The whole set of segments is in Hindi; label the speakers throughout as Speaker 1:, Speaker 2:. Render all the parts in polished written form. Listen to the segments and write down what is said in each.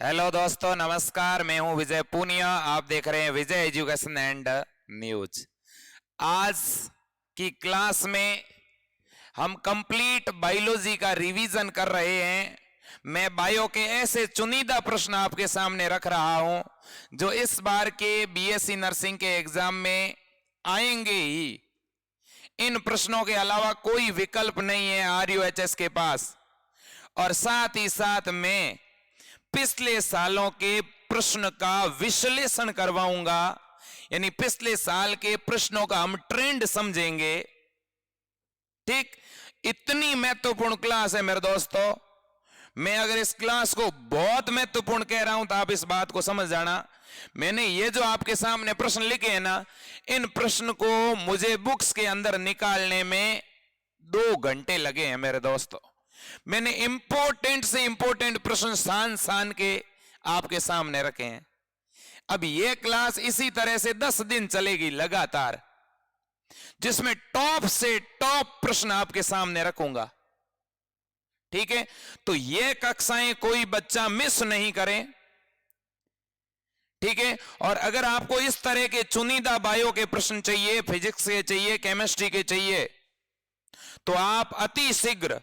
Speaker 1: हेलो दोस्तों, नमस्कार। मैं हूं विजय पूनिया। आप देख रहे हैं विजय एजुकेशन एंड न्यूज। आज की क्लास में हम कंप्लीट बायोलॉजी का रिवीजन कर रहे हैं। मैं बायो के ऐसे चुनिंदा प्रश्न आपके सामने रख रहा हूं जो इस बार के बीएससी नर्सिंग के एग्जाम में आएंगे ही। इन प्रश्नों के अलावा कोई विकल्प नहीं है आरयूएचएस के पास। और साथ ही साथ मैं पिछले सालों के प्रश्न का विश्लेषण करवाऊंगा, यानी पिछले साल के प्रश्नों का हम ट्रेंड समझेंगे। ठीक, इतनी महत्वपूर्ण क्लास है मेरे दोस्तों। मैं अगर इस क्लास को बहुत महत्वपूर्ण कह रहा हूं तो आप इस बात को समझ जाना। मैंने ये जो आपके सामने प्रश्न लिखे हैं ना, इन प्रश्न को मुझे बुक्स के अंदर निकालने में 2 घंटे लगे हैं मेरे दोस्तों। मैंने इंपॉर्टेंट से इंपॉर्टेंट प्रश्न सान के आपके सामने रखे हैं। अब यह क्लास इसी तरह से 10 दिन चलेगी लगातार, जिसमें टॉप से टॉप प्रश्न आपके सामने रखूंगा। ठीक है, तो यह कक्षाएं कोई बच्चा मिस नहीं करे। ठीक है, और अगर आपको इस तरह के चुनिंदा बायो के प्रश्न चाहिए, फिजिक्स के चाहिए, केमिस्ट्री के चाहिए, तो आप अति शीघ्र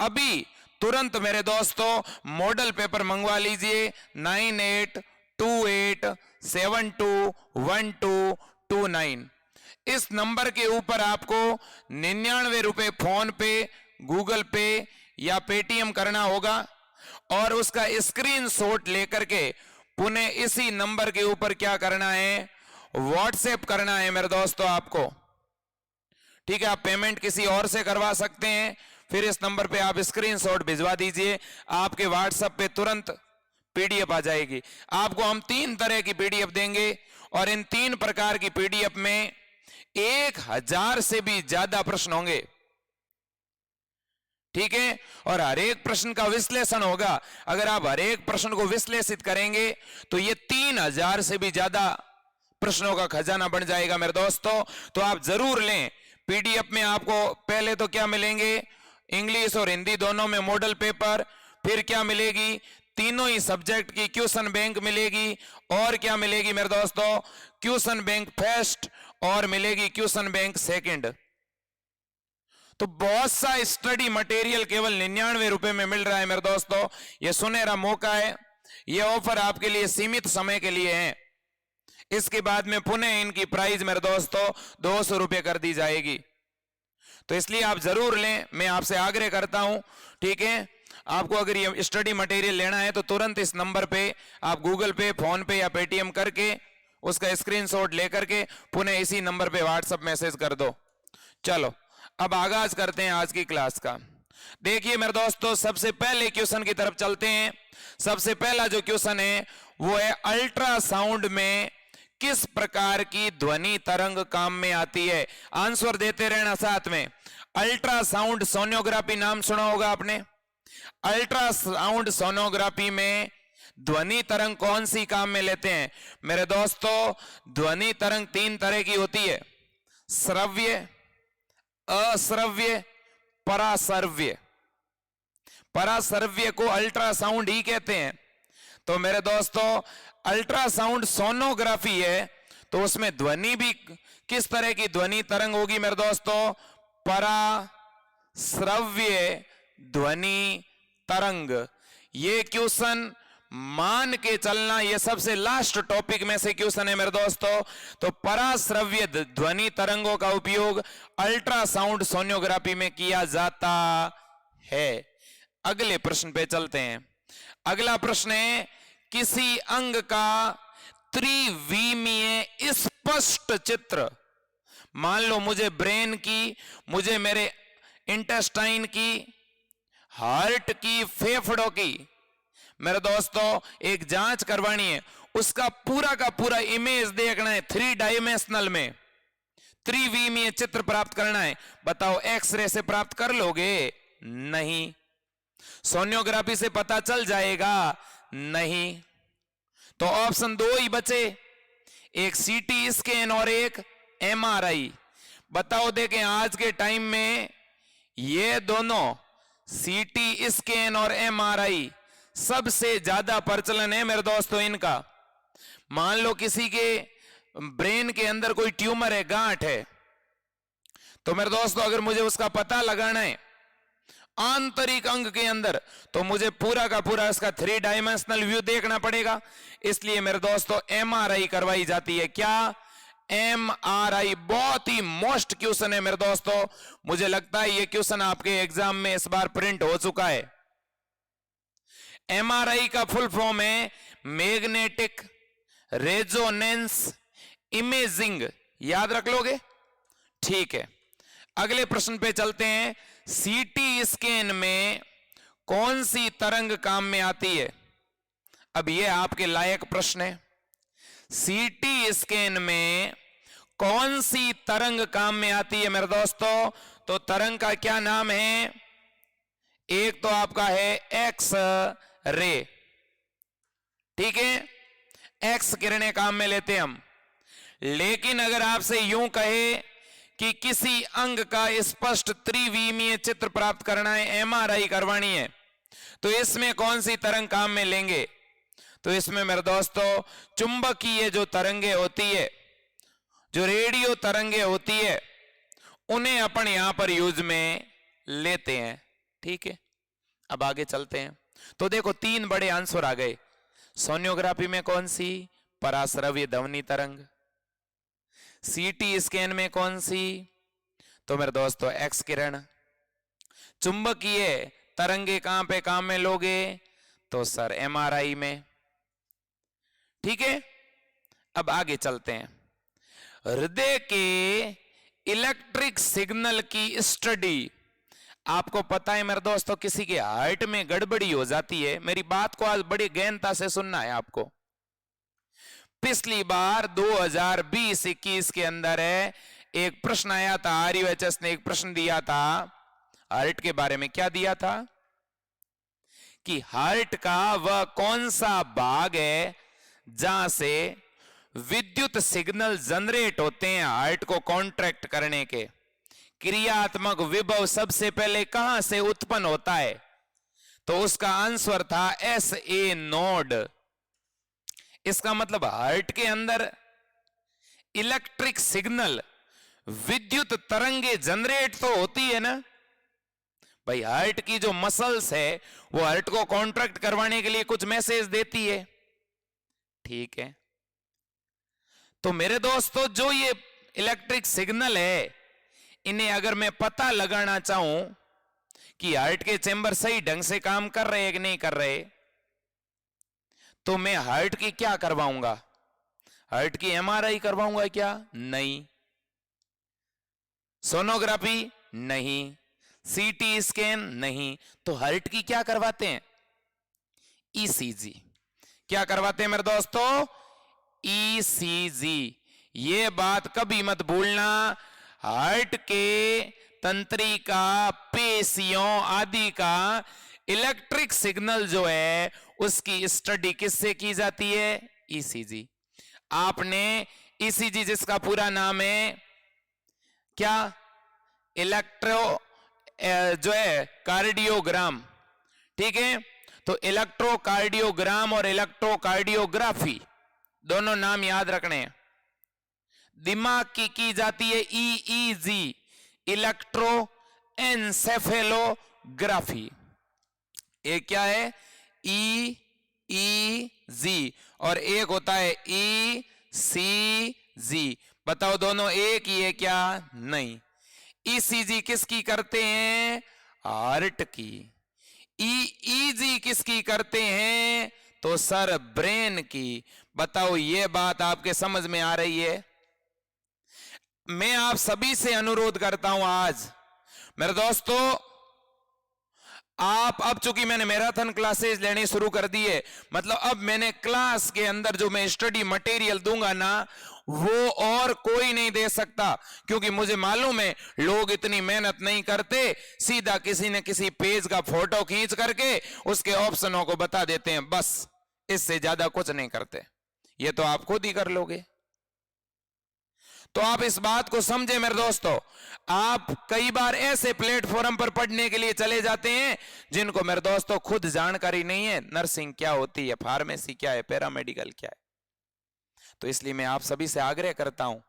Speaker 1: अभी तुरंत मेरे दोस्तों मॉडल पेपर मंगवा लीजिए 9828721229। इस नंबर के ऊपर आपको 99 रुपए फोन पे, गूगल पे या पेटीएम करना होगा और उसका स्क्रीनशॉट लेकर के पुनः इसी नंबर के ऊपर क्या करना है, व्हाट्सएप करना है मेरे दोस्तों आपको। ठीक है, आप पेमेंट किसी और से करवा सकते हैं, फिर इस नंबर पे आप स्क्रीनशॉट भिजवा दीजिए, आपके व्हाट्सएप पे तुरंत पीडीएफ आ जाएगी। आपको हम 3 तरह की पीडीएफ देंगे और इन 3 प्रकार की पीडीएफ में 1000 से भी ज्यादा प्रश्न होंगे। ठीक है, और हर एक प्रश्न का विश्लेषण होगा। अगर आप हर एक प्रश्न को विश्लेषित करेंगे तो ये 3000 से भी ज्यादा प्रश्नों का खजाना बन जाएगा मेरे दोस्तों। तो आप जरूर लें। पीडीएफ में आपको पहले तो क्या मिलेंगे, इंग्लिश और हिंदी दोनों में मॉडल पेपर, फिर क्या मिलेगी, तीनों ही सब्जेक्ट की क्वेश्चन बैंक मिलेगी, और क्या मिलेगी मेरे दोस्तों, क्वेश्चन बैंक फर्स्ट और मिलेगी क्वेश्चन बैंक सेकंड। तो बहुत सा स्टडी मटेरियल केवल 99 रुपए में मिल रहा है मेरे दोस्तों। यह सुनहरा मौका है, यह ऑफर आपके लिए सीमित समय के लिए है। इसके बाद में पुनः इनकी प्राइस मेरे दोस्तों 200 रुपए कर दी जाएगी। तो इसलिए आप जरूर लें, मैं आपसे आग्रह करता हूं। ठीक है, आपको अगर ये स्टडी मटेरियल लेना है तो तुरंत इस नंबर पे आप गूगल पे, फोन पे या पेटीएम करके उसका स्क्रीनशॉट लेकर के पुनः इसी नंबर पे व्हाट्सएप मैसेज कर दो। चलो अब आगाज करते हैं आज की क्लास का। देखिए मेरे दोस्तों, सबसे पहले क्वेश्चन की तरफ चलते हैं। सबसे पहला जो क्वेश्चन है वो है, अल्ट्रासाउंड में किस प्रकार की ध्वनि तरंग काम में आती है। आंसर देते रहना साथ में। अल्ट्रासाउंड सोनोग्राफी नाम सुना होगा आपने। अल्ट्रासाउंड सोनोग्राफी में ध्वनि तरंग कौन सी काम में लेते हैं मेरे दोस्तों। ध्वनि तरंग 3 तरह की होती है, श्रव्य, अश्रव्य, पराश्रव्य। पराश्रव्य को अल्ट्रासाउंड ही कहते हैं। तो मेरे दोस्तों अल्ट्रासाउंड सोनोग्राफी है तो उसमें ध्वनि भी किस तरह की ध्वनि तरंग होगी मेरे दोस्तों, पराश्रव्य ध्वनि तरंग। ये क्वेश्चन मान के चलना, ये सबसे लास्ट टॉपिक में से क्वेश्चन है मेरे दोस्तों। तो पराश्रव्य ध्वनि तरंगों का उपयोग अल्ट्रासाउंड सोनोग्राफी में किया जाता है। अगले प्रश्न पे चलते हैं। अगला प्रश्न है, किसी अंग का त्रिविमीय स्पष्ट चित्र, मान लो मुझे ब्रेन की, मुझे मेरे इंटेस्टाइन की, हार्ट की, फेफड़ों की मेरे दोस्तों एक जांच करवानी है, उसका पूरा का पूरा इमेज देखना है, 3 डायमेंशनल में त्रिविमीय चित्र प्राप्त करना है। बताओ एक्सरे से प्राप्त कर लोगे? नहीं। सोनियोग्राफी से पता चल जाएगा? नहीं। तो ऑप्शन 2 ही बचे, एक सीटी स्कैन और एक एमआरआई। बताओ देखें आज के टाइम में ये दोनों सीटी स्कैन और एमआरआई सबसे ज्यादा प्रचलन है मेरे दोस्तों इनका। मान लो किसी के ब्रेन के अंदर कोई ट्यूमर है, गांठ है, तो मेरे दोस्तों अगर मुझे उसका पता लगाना है आंतरिक अंग के अंदर, तो मुझे पूरा का पूरा इसका 3 डायमेंशनल व्यू देखना पड़ेगा। इसलिए मेरे दोस्तों एमआरआई करवाई जाती है। क्या? एमआरआई। बहुत ही मोस्ट क्वेश्चन है मेरे दोस्तों, मुझे लगता है ये क्वेश्चन आपके एग्जाम में इस बार प्रिंट हो चुका है। एमआरआई का फुल फॉर्म है मैग्नेटिक रेजोनेंस इमेजिंग। याद रख लोगे? ठीक है, अगले प्रश्न पे चलते हैं। सीटी स्कैन में कौन सी तरंग काम में आती है? अब ये आपके लायक प्रश्न है। सीटी स्कैन में कौन सी तरंग काम में आती है मेरे दोस्तों? तो तरंग का क्या नाम है? एक तो आपका है एक्स रे, ठीक है, एक्स किरणें काम में लेते हैं हम। लेकिन अगर आपसे यूं कहे कि किसी अंग का स्पष्ट त्रिविमीय चित्र प्राप्त करना है, एमआरआई करवानी है, तो इसमें कौन सी तरंग काम में लेंगे? तो इसमें मेरे दोस्तों चुंबकीय जो तरंगे होती है, जो रेडियो तरंगे होती है, उन्हें अपन यहां पर यूज में लेते हैं। ठीक है, अब आगे चलते हैं। तो देखो 3 बड़े आंसर आ गए। सोनियोग्राफी में कौन सी? पराश्रव्य ध्वनि तरंग। सीटी स्कैन में कौन सी? तो मेरे दोस्तों एक्स किरण। चुंबकीय तरंगे कहां पे काम में लोगे? तो सर एमआरआई में। ठीक है, अब आगे चलते हैं। हृदय के इलेक्ट्रिक सिग्नल की स्टडी, आपको पता है मेरे दोस्तों किसी के हार्ट में गड़बड़ी हो जाती है। मेरी बात को आज बड़ी गहनता से सुनना है आपको। पिछली बार 2020-21 के अंदर है एक प्रश्न आया था, आरयूएचएस ने एक प्रश्न दिया था हार्ट के बारे में। क्या दिया था? कि हार्ट का वह कौन सा भाग है जहां से विद्युत सिग्नल जनरेट होते हैं हार्ट को कॉन्ट्रैक्ट करने के। क्रियात्मक विभव सबसे पहले कहां से उत्पन्न होता है? तो उसका आंसर था एस ए नोड। इसका मतलब हार्ट के अंदर इलेक्ट्रिक सिग्नल, विद्युत तरंगे जनरेट तो होती है ना भाई। हार्ट की जो मसल्स है वो हार्ट को कॉन्ट्रैक्ट करवाने के लिए कुछ मैसेज देती है। ठीक है, तो मेरे दोस्तों जो ये इलेक्ट्रिक सिग्नल है, इन्हें अगर मैं पता लगाना चाहूं कि हार्ट के चेंबर सही ढंग से काम कर रहे हैं कि नहीं कर रहे, तो मैं हार्ट की क्या करवाऊंगा? हार्ट की एमआरआई करवाऊंगा क्या? नहीं। सोनोग्राफी? नहीं। CT scan? नहीं। तो हार्ट की क्या करवाते हैं? ईसीजी। क्या करवाते हैं मेरे दोस्तों? ईसीजी। ये बात कभी मत भूलना, हार्ट के तंत्रिका, पेशियों आदि का इलेक्ट्रिक सिग्नल जो है उसकी स्टडी किससे की जाती है? ईसीजी। आपने ईसीजी, जिसका पूरा नाम है क्या? इलेक्ट्रो जो है कार्डियोग्राम। ठीक है, तो इलेक्ट्रोकार्डियोग्राम और इलेक्ट्रोकार्डियोग्राफी दोनों नाम याद रखने हैं। दिमाग की जाती है ईईजी, इलेक्ट्रो एनसेफेलोग्राफी। एक क्या है? ईईजी, और एक होता है ईसीजी। बताओ दोनों एक ही है क्या? नहीं। ईसीजी किसकी करते हैं? हार्ट की। ईईजी किसकी करते हैं? तो सर ब्रेन की। बताओ ये बात आपके समझ में आ रही है? मैं आप सभी से अनुरोध करता हूं आज मेरे दोस्तों, आप अब चूंकि मैंने मैराथन क्लासेस लेनी शुरू कर दी है, मतलब अब मैंने क्लास के अंदर जो मैं स्टडी मटेरियल दूंगा ना, वो और कोई नहीं दे सकता, क्योंकि मुझे मालूम है लोग इतनी मेहनत नहीं करते, सीधा किसी न किसी पेज का फोटो खींच करके उसके ऑप्शनों को बता देते हैं, बस इससे ज्यादा कुछ नहीं करते। ये तो आप खुद ही कर लोगे। तो आप इस बात को समझे मेरे दोस्तों। आप कई बार ऐसे प्लेटफॉर्म पर पढ़ने के लिए चले जाते हैं जिनको मेरे दोस्तों खुद जानकारी नहीं है, नर्सिंग क्या होती है, फार्मेसी क्या है, पैरामेडिकल क्या है। तो इसलिए मैं आप सभी से आग्रह करता हूं,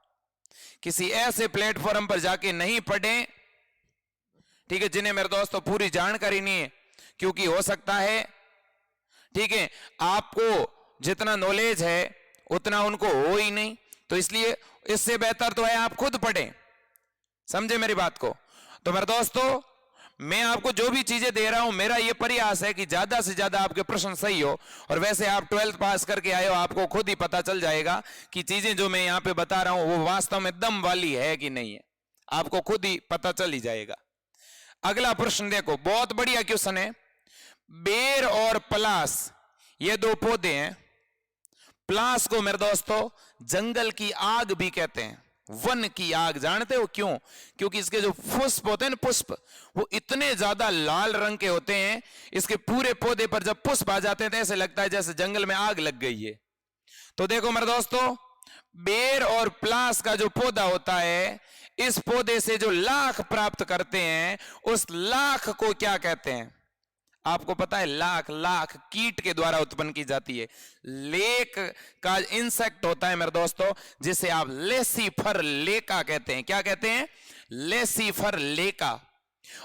Speaker 1: किसी ऐसे प्लेटफॉर्म पर जाके नहीं पढ़ें, ठीक है, जिन्हें मेरे दोस्तों पूरी जानकारी नहीं है, क्योंकि हो सकता है, ठीक है, आपको जितना नॉलेज है उतना उनको हो ही नहीं। तो इसलिए इससे बेहतर तो है आप खुद पढ़ें, समझे मेरी बात को। तो मेरे दोस्तों, मैं आपको जो भी चीजें दे रहा हूं, मेरा यह प्रयास है कि ज्यादा से ज्यादा आपके प्रश्न सही हो। और वैसे आप 12th पास करके आए हो, आपको खुद ही पता चल जाएगा कि चीजें जो मैं यहां पे बता रहा हूं वो वास्तव में दम वाली है कि नहीं है, आपको खुद ही पता चल ही जाएगा। अगला प्रश्न देखो, बहुत बढ़िया क्वेश्चन है। बेर और पलास ये दो पौधे हैं। पलास को मेरे दोस्तों जंगल की आग भी कहते हैं, वन की आग। जानते हो क्यों? क्योंकि इसके जो पुष्प होते हैं ना, पुष्प, वो इतने ज्यादा लाल रंग के होते हैं, इसके पूरे पौधे पर जब पुष्प आ जाते हैं तो ऐसे लगता है जैसे जंगल में आग लग गई है। तो देखो मेरे दोस्तों, बेर और पलास का जो पौधा होता है, इस पौधे से जो लाख प्राप्त करते हैं, उस लाख को क्या कहते हैं? आपको पता है, लाख लाख कीट के द्वारा उत्पन्न की जाती है। लेक का इंसेक्ट होता है मेरे दोस्तों, जिसे आप लेसिफर लेका कहते हैं। क्या कहते हैं? लेसिफर लेका।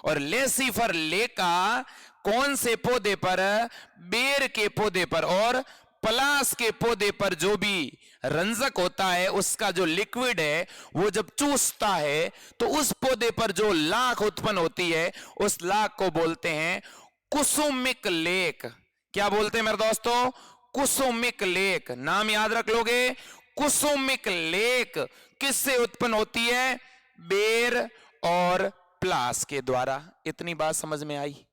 Speaker 1: और लेसिफर लेका कौन से पौधे पर? बेर के पौधे पर। और पलास के पौधे पर जो भी रंजक होता है, उसका जो लिक्विड है, वो जब चूसता है तो उस पौधे पर जो लाख उत्पन्न होती है, उस लाख को बोलते हैं कुसुमिक लेक। क्या बोलते हैं मेरे दोस्तों? कुसुमिक लेक। नाम याद रख लोगे, कुसुमिक लेक किससे उत्पन्न होती है? बेर और पलास के द्वारा। इतनी बात समझ में आई?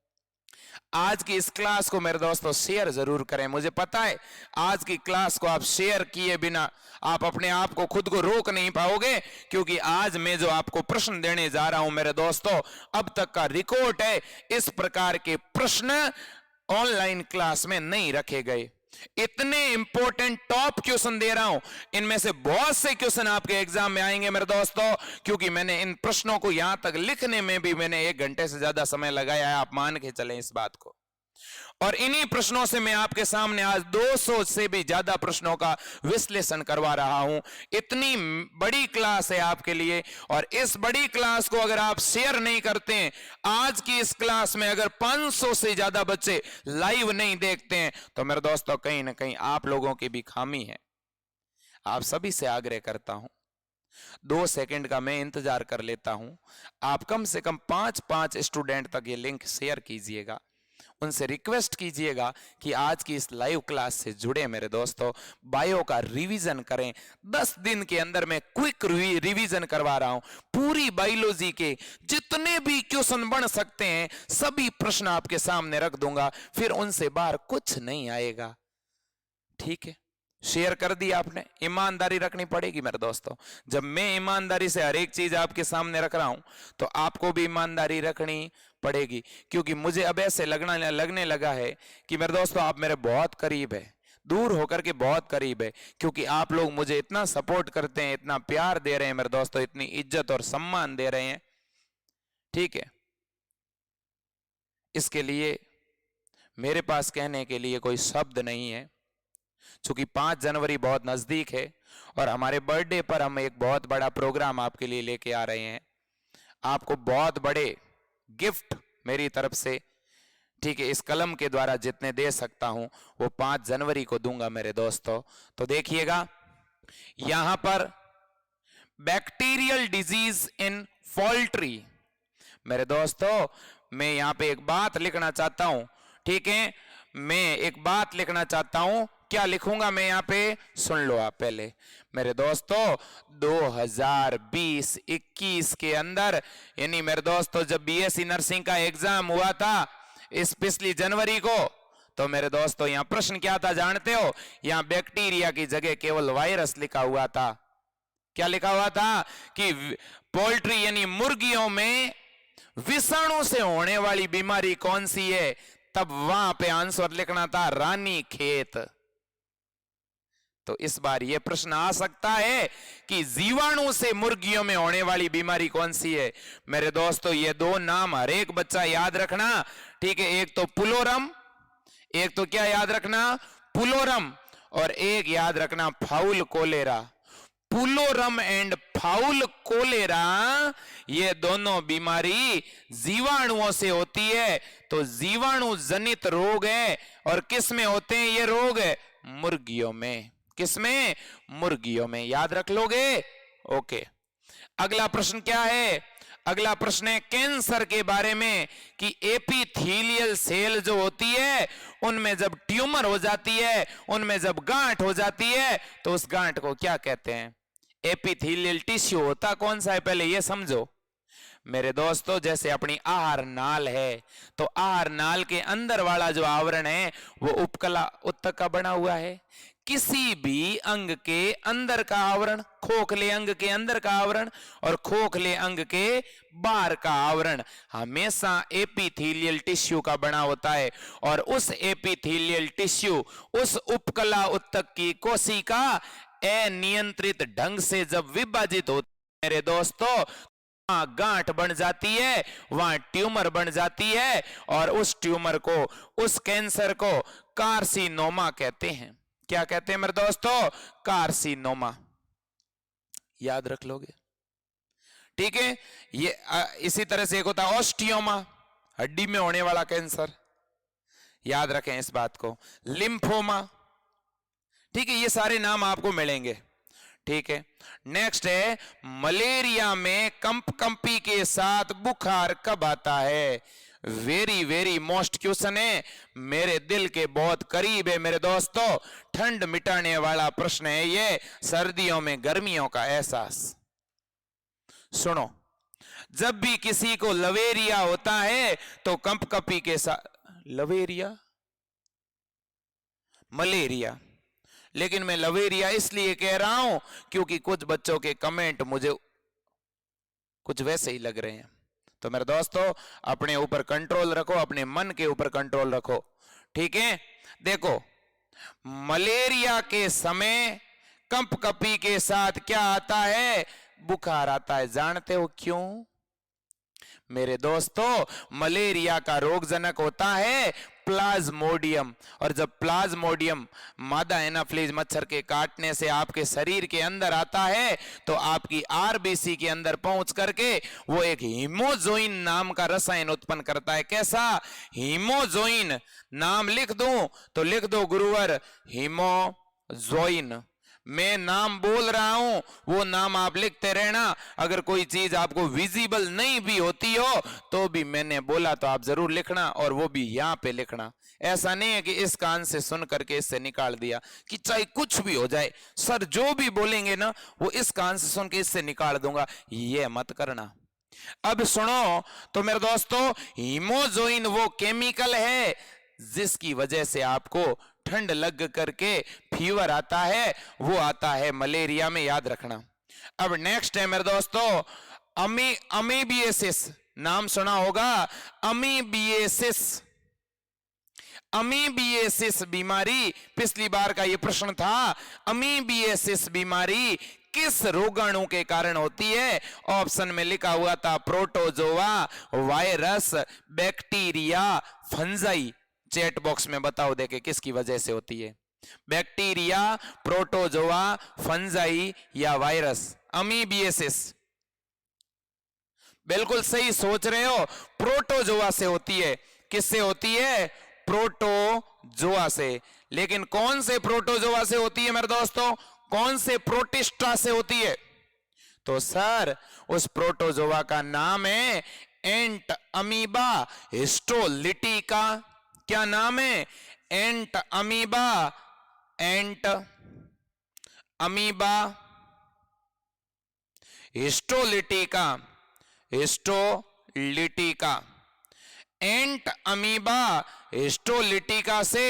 Speaker 1: आज की इस क्लास को मेरे दोस्तों शेयर जरूर करें। मुझे पता है आज की क्लास को आप शेयर किए बिना आप अपने आप को खुद को रोक नहीं पाओगे, क्योंकि आज मैं जो आपको प्रश्न देने जा रहा हूं मेरे दोस्तों, अब तक का रिकॉर्ड है। इस प्रकार के प्रश्न ऑनलाइन क्लास में नहीं रखे गए। इतने इंपॉर्टेंट टॉप क्वेश्चन दे रहा हूं, इनमें से बहुत से क्वेश्चन आपके एग्जाम में आएंगे मेरे दोस्तों, क्योंकि मैंने इन प्रश्नों को यहां तक लिखने में भी मैंने 1 घंटे से ज्यादा समय लगाया है। आप मान के चलें इस बात को। और इन्हीं प्रश्नों से मैं आपके सामने आज 200 से भी ज्यादा प्रश्नों का विश्लेषण करवा रहा हूं। इतनी बड़ी क्लास है आपके लिए, और इस बड़ी क्लास को अगर आप शेयर नहीं करते हैं, आज की इस क्लास में अगर 500 से ज्यादा बच्चे लाइव नहीं देखते हैं, तो मेरे दोस्तों कहीं ना कहीं आप लोगों की भी खामी है। आप सभी से आग्रह करता हूं, 2 सेकंड का मैं इंतजार कर लेता हूं। आप कम से कम 5-5 स्टूडेंट तक ये लिंक शेयर कीजिएगा। उनसे रिक्वेस्ट कीजिएगा कि आज की इस लाइव क्लास से जुड़े मेरे दोस्तों, बायो का रिवीजन करें। 10 दिन के अंदर मैं क्विक रिवीजन करवा रहा हूं। पूरी बायोलॉजी के जितने भी क्वेश्चन बन सकते हैं, सभी प्रश्न आपके सामने रख दूंगा, फिर उनसे बाहर कुछ नहीं आएगा। ठीक है, शेयर कर दी आपने। ईमानदारी रखनी पड़ेगी मेरे दोस्तों। जब मैं ईमानदारी से हर एक चीज आपके सामने रख रहा हूं, तो आपको भी ईमानदारी रखनी पड़ेगी, क्योंकि मुझे अब ऐसे लगने लगा है कि मेरे दोस्तों आप मेरे बहुत करीब है, दूर होकर के बहुत करीब है, क्योंकि आप लोग मुझे इतना सपोर्ट करते हैं, इतना प्यार दे रहे हैं मेरे दोस्तों, इतनी इज्जत और सम्मान दे रहे हैं। ठीक है, इसके लिए मेरे पास कहने के लिए कोई शब्द नहीं है। चूंकि 5 जनवरी बहुत नजदीक है और हमारे बर्थडे पर हम एक बहुत बड़ा प्रोग्राम आपके लिए लेके आ रहे हैं। आपको बहुत बड़े गिफ्ट मेरी तरफ से, ठीक है, इस कलम के द्वारा जितने दे सकता हूं वो 5 जनवरी को दूंगा मेरे दोस्तों। तो देखिएगा, यहां पर बैक्टीरियल डिजीज इन पोल्ट्री। मेरे दोस्तों, मैं यहां पे एक बात लिखना चाहता हूं। ठीक है, मैं एक बात लिखना चाहता हूं। क्या लिखूंगा मैं यहां पे? सुन लो आप पहले मेरे दोस्तों। 2020-21 के अंदर, यानी मेरे दोस्तों जब बीएससी नर्सिंग का एग्जाम हुआ था इस पिछली जनवरी को, तो मेरे दोस्तों यहां प्रश्न क्या था जानते हो? यहां बैक्टीरिया की जगह केवल वायरस लिखा हुआ था। क्या लिखा हुआ था? कि पोल्ट्री यानी मुर्गियों में विषाणु से होने वाली बीमारी कौन सी है? तब वहां पे आंसर लिखना था रानी खेत। तो इस बार यह प्रश्न आ सकता है कि जीवाणु से मुर्गियों में होने वाली बीमारी कौन सी है। मेरे दोस्तों ये दो नाम हर एक बच्चा याद रखना, ठीक है। एक तो पुलोरम, एक तो क्या याद रखना, पुलोरम, और एक याद रखना fowl cholera. Pullorum and fowl cholera ये दोनों बीमारी जीवाणुओं से होती है। तो जीवाणु जनित रोग है, और किस में होते हैं ये रोग? मुर्गियों में। किसमें? मुर्गियों में। याद रख लोगे? ओके। अगला प्रश्न क्या है? अगला प्रश्न है कैंसर के बारे में कि एपिथेलियल सेल जो होती है उनमें जब ट्यूमर हो जाती है, उनमें जब गांठ हो जाती है, तो उस गांठ को क्या कहते हैं? एपिथेलियल टिश्यू होता कौन सा है पहले ये समझो मेरे दोस्तों। जैसे अपनी आहार नाल है, तो आहार नाल के अंदर वाला जो आवरण है वो उपकला उत्तक का बना हुआ है। किसी भी अंग के अंदर का आवरण, खोखले अंग के अंदर का आवरण और खोखले अंग के बाहर का आवरण हमेशा एपिथेलियल टिश्यू का बना होता है। और उस एपिथेलियल टिश्यू, उस उपकला उत्तक की कोशिका अनियंत्रित ढंग से जब विभाजित होती है मेरे दोस्तों, वहां गांठ बन जाती है, वहां ट्यूमर बन जाती है, और उस ट्यूमर को, उस कैंसर को कार्सिनोमा कहते हैं। क्या कहते हैं मेरे दोस्तों? कार्सिनोमा। याद रख लोगे? ठीक है। ये इसी तरह से एक होता है ऑस्टियोमा, हड्डी में होने वाला कैंसर। याद रखें इस बात को। लिम्फोमा, ठीक है। ये सारे नाम आपको मिलेंगे, ठीक है। नेक्स्ट है मलेरिया में कंपकंपी के साथ बुखार कब आता है? वेरी वेरी मोस्ट क्वेश्चन है, मेरे दिल के बहुत करीब है मेरे दोस्तों। ठंड मिटाने वाला प्रश्न है ये, सर्दियों में गर्मियों का एहसास। सुनो, जब भी किसी को लवेरिया होता है तो कंपकंपी के साथ, लवेरिया, मलेरिया, लेकिन मैं लवेरिया इसलिए कह रहा हूं क्योंकि कुछ बच्चों के कमेंट मुझे कुछ वैसे ही लग रहे हैं। तो मेरे दोस्तों अपने ऊपर कंट्रोल रखो, अपने मन के ऊपर कंट्रोल रखो, ठीक है। देखो, मलेरिया के समय कंपकंपी के साथ क्या आता है? बुखार आता है। जानते हो क्यों मेरे दोस्तों? मलेरिया का रोगजनक होता है प्लाज्मोडियम, और जब प्लाज्मोडियम मादा एनाफ्लीज मच्छर के काटने से आपके शरीर के अंदर आता है तो आपकी आरबीसी के अंदर पहुंच करके वो एक हीमोजोइन नाम का रसायन उत्पन्न करता है। कैसा? हीमोजोइन। नाम लिख दूं तो लिख दो गुरुवर, हीमोजोइन। मैं नाम बोल रहा हूं, वो नाम आप लिखते रहना। अगर कोई चीज आपको विजिबल नहीं भी होती हो तो भी मैंने बोला तो आप जरूर लिखना, और वो भी यहां पे लिखना। ऐसा नहीं है कि इस कान से सुन करके इससे निकाल दिया, कि चाहे कुछ भी हो जाए सर जो भी बोलेंगे ना वो इस कान से सुन के इससे निकाल दूंगा, ये मत करना। अब सुनो तो मेरे दोस्तों, हीमोजोइन वो केमिकल है जिसकी वजह से आपको ठंड लग करके फीवर आता है, वो आता है मलेरिया में। याद रखना। अब नेक्स्ट है मेरे दोस्तों अमीबिएसिस। नाम सुना होगा, अमीबिएसिस। अमीबिएसिस बीमारी, पिछली बार का ये प्रश्न था, अमीबिएसिस बीमारी किस रोगाणु के कारण होती है? ऑप्शन में लिखा हुआ था protozoa, virus, bacteria, fungi. Chat box में बताओ देखे किसकी वजह से होती है? बैक्टीरिया, प्रोटोजोआ, फंजाई या वायरस? अमीबिएसिस बिल्कुल सही सोच रहे हो, प्रोटोजोआ से होती है। किससे होती है? प्रोटोजोआ से। लेकिन कौन से प्रोटोजोआ से होती है मेरे दोस्तों? कौन से प्रोटिस्टा से होती है? तो सर उस प्रोटोजोआ का नाम है एंट अमीबा हिस्टोलिटिका। क्या नाम है? एंट अमीबा, एंट अमीबा हिस्टोलिटिका, हिस्टोलिटिका। एंट अमीबा हिस्टोलिटिका से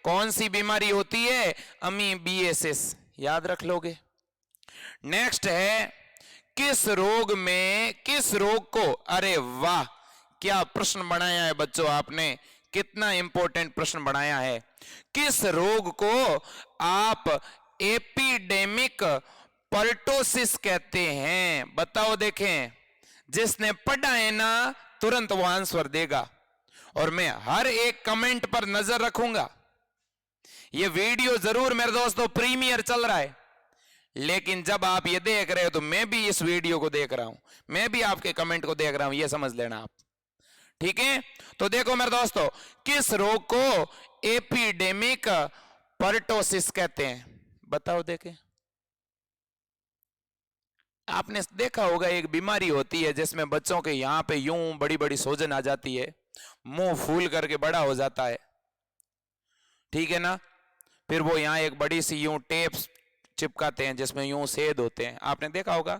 Speaker 1: कौन सी बीमारी होती है? अमीबिएसिस। याद रख लोगे। नेक्स्ट है किस रोग में, किस रोग को, अरे वाह क्या प्रश्न बनाया है बच्चों आपने, कितना इंपॉर्टेंट प्रश्न बनाया है। किस रोग को आप एपिडेमिक पर्टोसिस कहते हैं। बताओ देखें, जिसने पढ़ा है ना तुरंत वो आंसर देगा, और मैं हर एक कमेंट पर नजर रखूंगा। ये वीडियो जरूर मेरे दोस्तों प्रीमियर चल रहा है, लेकिन जब आप ये देख रहे हो तो मैं भी इस वीडियो को देख रहा हूं, मैं भी आपके कमेंट को देख रहा हूं, ये समझ लेना आप, ठीक है। तो देखो मेरे दोस्तों, किस रोग को एपिडेमिक पर्टोसिस कहते हैं? बताओ देखें। आपने देखा होगा एक बीमारी होती है जिसमें बच्चों के यहां पे यूं बड़ी बड़ी सूजन आ जाती है, मुंह फूल करके बड़ा हो जाता है, ठीक है ना। फिर वो यहां एक बड़ी सी यूं टेप चिपकाते हैं जिसमें यूं छेद होते हैं, आपने देखा होगा।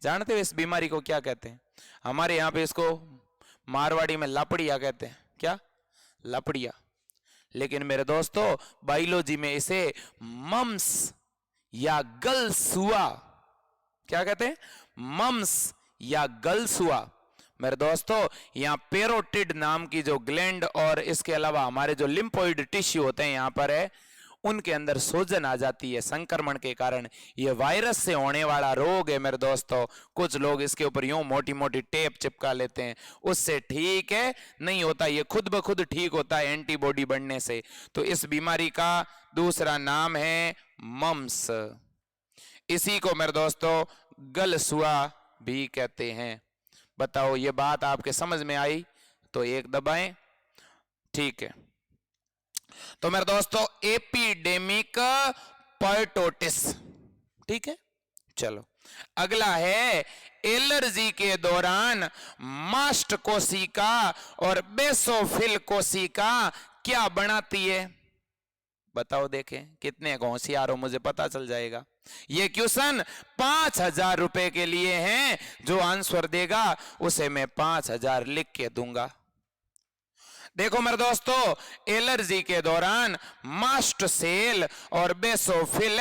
Speaker 1: जानते हो इस बीमारी को क्या कहते हैं? हमारे यहाँ पे इसको मारवाड़ी में लापड़िया कहते हैं। क्या? लापड़िया। लेकिन मेरे दोस्तों बायोलॉजी में इसे मम्स या गलसुआ, क्या कहते हैं? मम्स या गलसुआ। मेरे दोस्तों यहाँ पेरोटिड नाम की जो ग्लैंड और इसके अलावा हमारे जो लिम्फोइड टिश्यू होते हैं यहाँ पर है, उनके अंदर सूजन आ जाती है संक्रमण के कारण। ये वायरस से होने वाला रोग है मेरे दोस्तों। कुछ लोग इसके ऊपर यूं मोटी मोटी टेप चिपका लेते हैं, उससे ठीक है नहीं होता, ये खुद ब खुद ठीक होता है एंटीबॉडी बढ़ने से। तो इस बीमारी का दूसरा नाम है मम्स। इसी को मेरे दोस्तों गलसुआ भी कहते हैं। बताओ ये बात आपके समझ में आई तो एक दबाएं, ठीक है। तो मेरे दोस्तों एपिडेमिक पर्टोटिस, ठीक है। चलो अगला है एलर्जी के दौरान मास्ट कोशिका और बेसोफिल कोशिका क्या बनाती है? बताओ देखें, कितने होशियार हो मुझे पता चल जाएगा। ये क्वेश्चन 5,000 रुपए के लिए हैं, जो आंसर देगा उसे मैं 5,000 लिख के दूंगा। देखो मेरे दोस्तों, एलर्जी के दौरान मास्ट सेल और बेसोफिल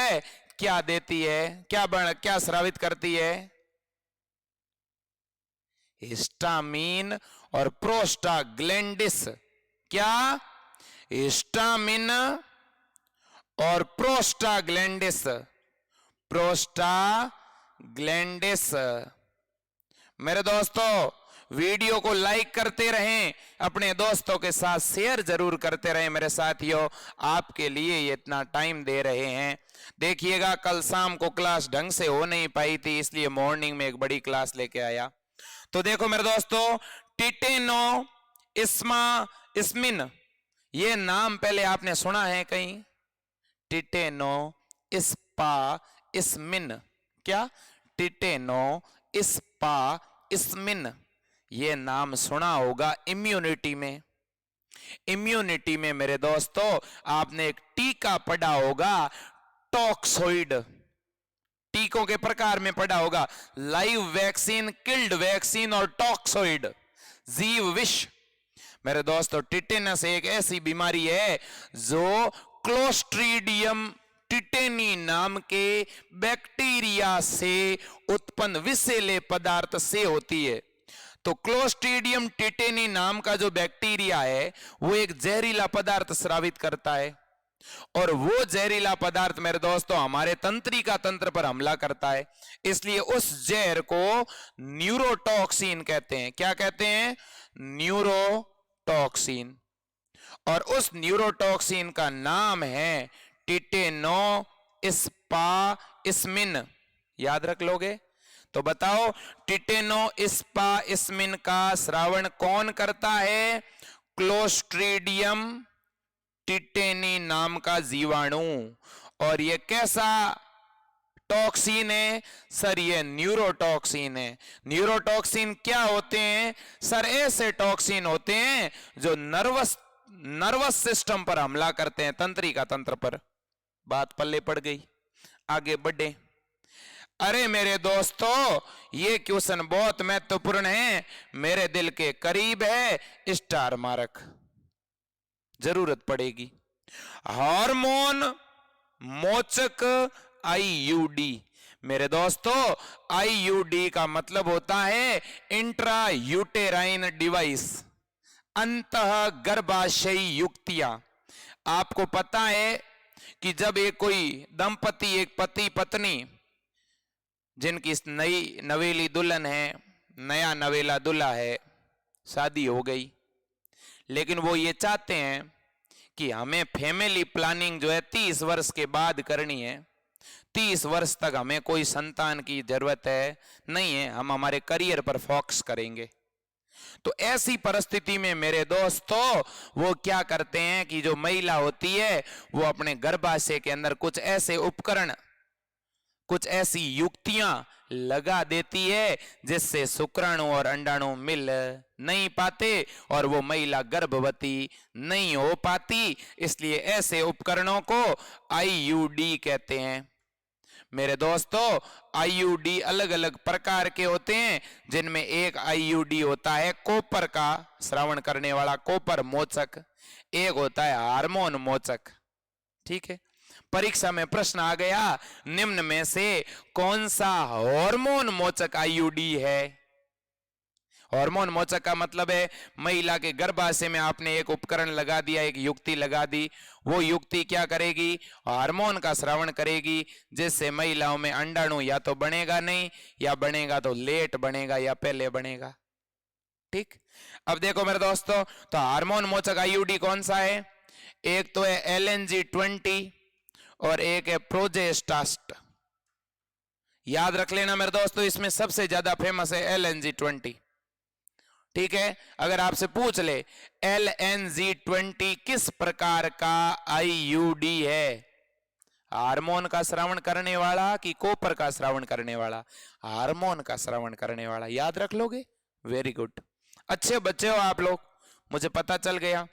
Speaker 1: क्या देती है, क्या स्रावित करती है? हिस्टामिन और प्रोस्टाग्लैंडिस। क्या? हिस्टामिन और प्रोस्टाग्लैंडिस। प्रोस्टाग्लैंडिस। मेरे दोस्तों वीडियो को लाइक करते रहें, अपने दोस्तों के साथ शेयर जरूर करते रहें। मेरे साथियों आपके लिए ये इतना टाइम दे रहे हैं। देखिएगा कल शाम को क्लास ढंग से हो नहीं पाई थी, इसलिए मॉर्निंग में एक बड़ी क्लास लेके आया। तो देखो मेरे दोस्तों, टिटेनो इस्मिन, ये नाम पहले आपने सुना है कहीं? टिटेनो इस्मिन। क्या? टिटेनो इस्मिन, ये नाम सुना होगा। इम्यूनिटी में मेरे दोस्तों आपने एक टीका पढ़ा होगा, टॉक्सोइड। टीकों के प्रकार में पढ़ा होगा, लाइव वैक्सीन, किल्ड वैक्सीन और टॉक्सोइड, जीव विष। मेरे दोस्तों टिटेनस एक ऐसी बीमारी है जो क्लोस्ट्रीडियम टिटेनी नाम के बैक्टीरिया से उत्पन्न विषैले पदार्थ से होती है। तो क्लोस्ट्रीडियम टिटेनी नाम का जो बैक्टीरिया है वो एक जहरीला पदार्थ स्रावित करता है, और वो जहरीला पदार्थ मेरे दोस्तों हमारे तंत्रिका तंत्र पर हमला करता है। इसलिए उस जहर को न्यूरोटॉक्सिन कहते हैं। क्या कहते हैं? न्यूरोटॉक्सिन। और उस न्यूरोटॉक्सिन का नाम है टिटेनो इस्मिन। याद रख लोगे? तो बताओ टिटेनो इस्मिन का श्रावण कौन करता है? क्लोस्ट्रीडियम टिटेनी नाम का जीवाणु। और ये कैसा टॉक्सिन है सर? ये न्यूरोटॉक्सिन है। न्यूरोटॉक्सिन क्या होते हैं सर? ऐसे टॉक्सिन होते हैं जो नर्वस सिस्टम पर हमला करते हैं, तंत्रिका तंत्र पर। बात पल्ले पड़ गई, आगे बढ़े। अरे मेरे दोस्तों ये क्वेश्चन बहुत महत्वपूर्ण है, मेरे दिल के करीब है, स्टार मार्क जरूरत पड़ेगी। हार्मोन मोचक आईयूडी। मेरे दोस्तों आईयूडी का मतलब होता है इंट्रा यूटेराइन डिवाइस, अंतः गर्भाशयी युक्तियां। आपको पता है कि जब एक कोई दंपति, एक पति पत्नी जिनकी नई नवेली दुल्हन है, नया नवेला दूल्हा है, शादी हो गई, लेकिन वो ये चाहते हैं कि हमें फैमिली प्लानिंग जो है 30 वर्ष के बाद करनी है, 30 वर्ष तक हमें कोई संतान की जरूरत है नहीं है, हम हमारे करियर पर फोकस करेंगे। तो ऐसी परिस्थिति में मेरे दोस्तों वो क्या करते हैं कि जो महिला होती है वो अपने गर्भाशय के अंदर कुछ ऐसे उपकरण, कुछ ऐसी युक्तियां लगा देती है जिससे शुक्राणु और अंडाणु मिल नहीं पाते और वो महिला गर्भवती नहीं हो पाती। इसलिए ऐसे उपकरणों को आईयूडी कहते हैं। मेरे दोस्तों आईयूडी अलग अलग प्रकार के होते हैं, जिनमें एक आईयूडी होता है कॉपर का श्रवण करने वाला, कॉपर मोचक, एक होता है हार्मोन मोचक। ठीक है, परीक्षा में प्रश्न आ गया निम्न में से कौन सा हार्मोन मोचक आईयूडी है। हार्मोन मोचक का मतलब है महिला के गर्भाशय में आपने एक उपकरण लगा दिया, एक युक्ति लगा दी, वो युक्ति क्या करेगी, हार्मोन का श्रवण करेगी, जिससे महिलाओं में अंडाणु या तो बनेगा नहीं, या बनेगा तो लेट बनेगा या पहले बनेगा। ठीक, अब देखो मेरे दोस्तों, तो हार्मोन मोचक आईयूडी कौन सा है, एक तो है LNG-20 और एक है प्रोजेस्टास्ट। याद रख लेना मेरे दोस्तों, इसमें सबसे ज्यादा फेमस है LNG-20। ठीक है, अगर आपसे पूछ ले LNG-20 किस प्रकार का आईयूडी है, हार्मोन का श्रवण करने वाला कि कॉपर का श्रवण करने वाला, हार्मोन का श्रवण करने वाला, याद रख लोगे। वेरी गुड, अच्छे बच्चे हो आप लोग, मुझे पता चल गया।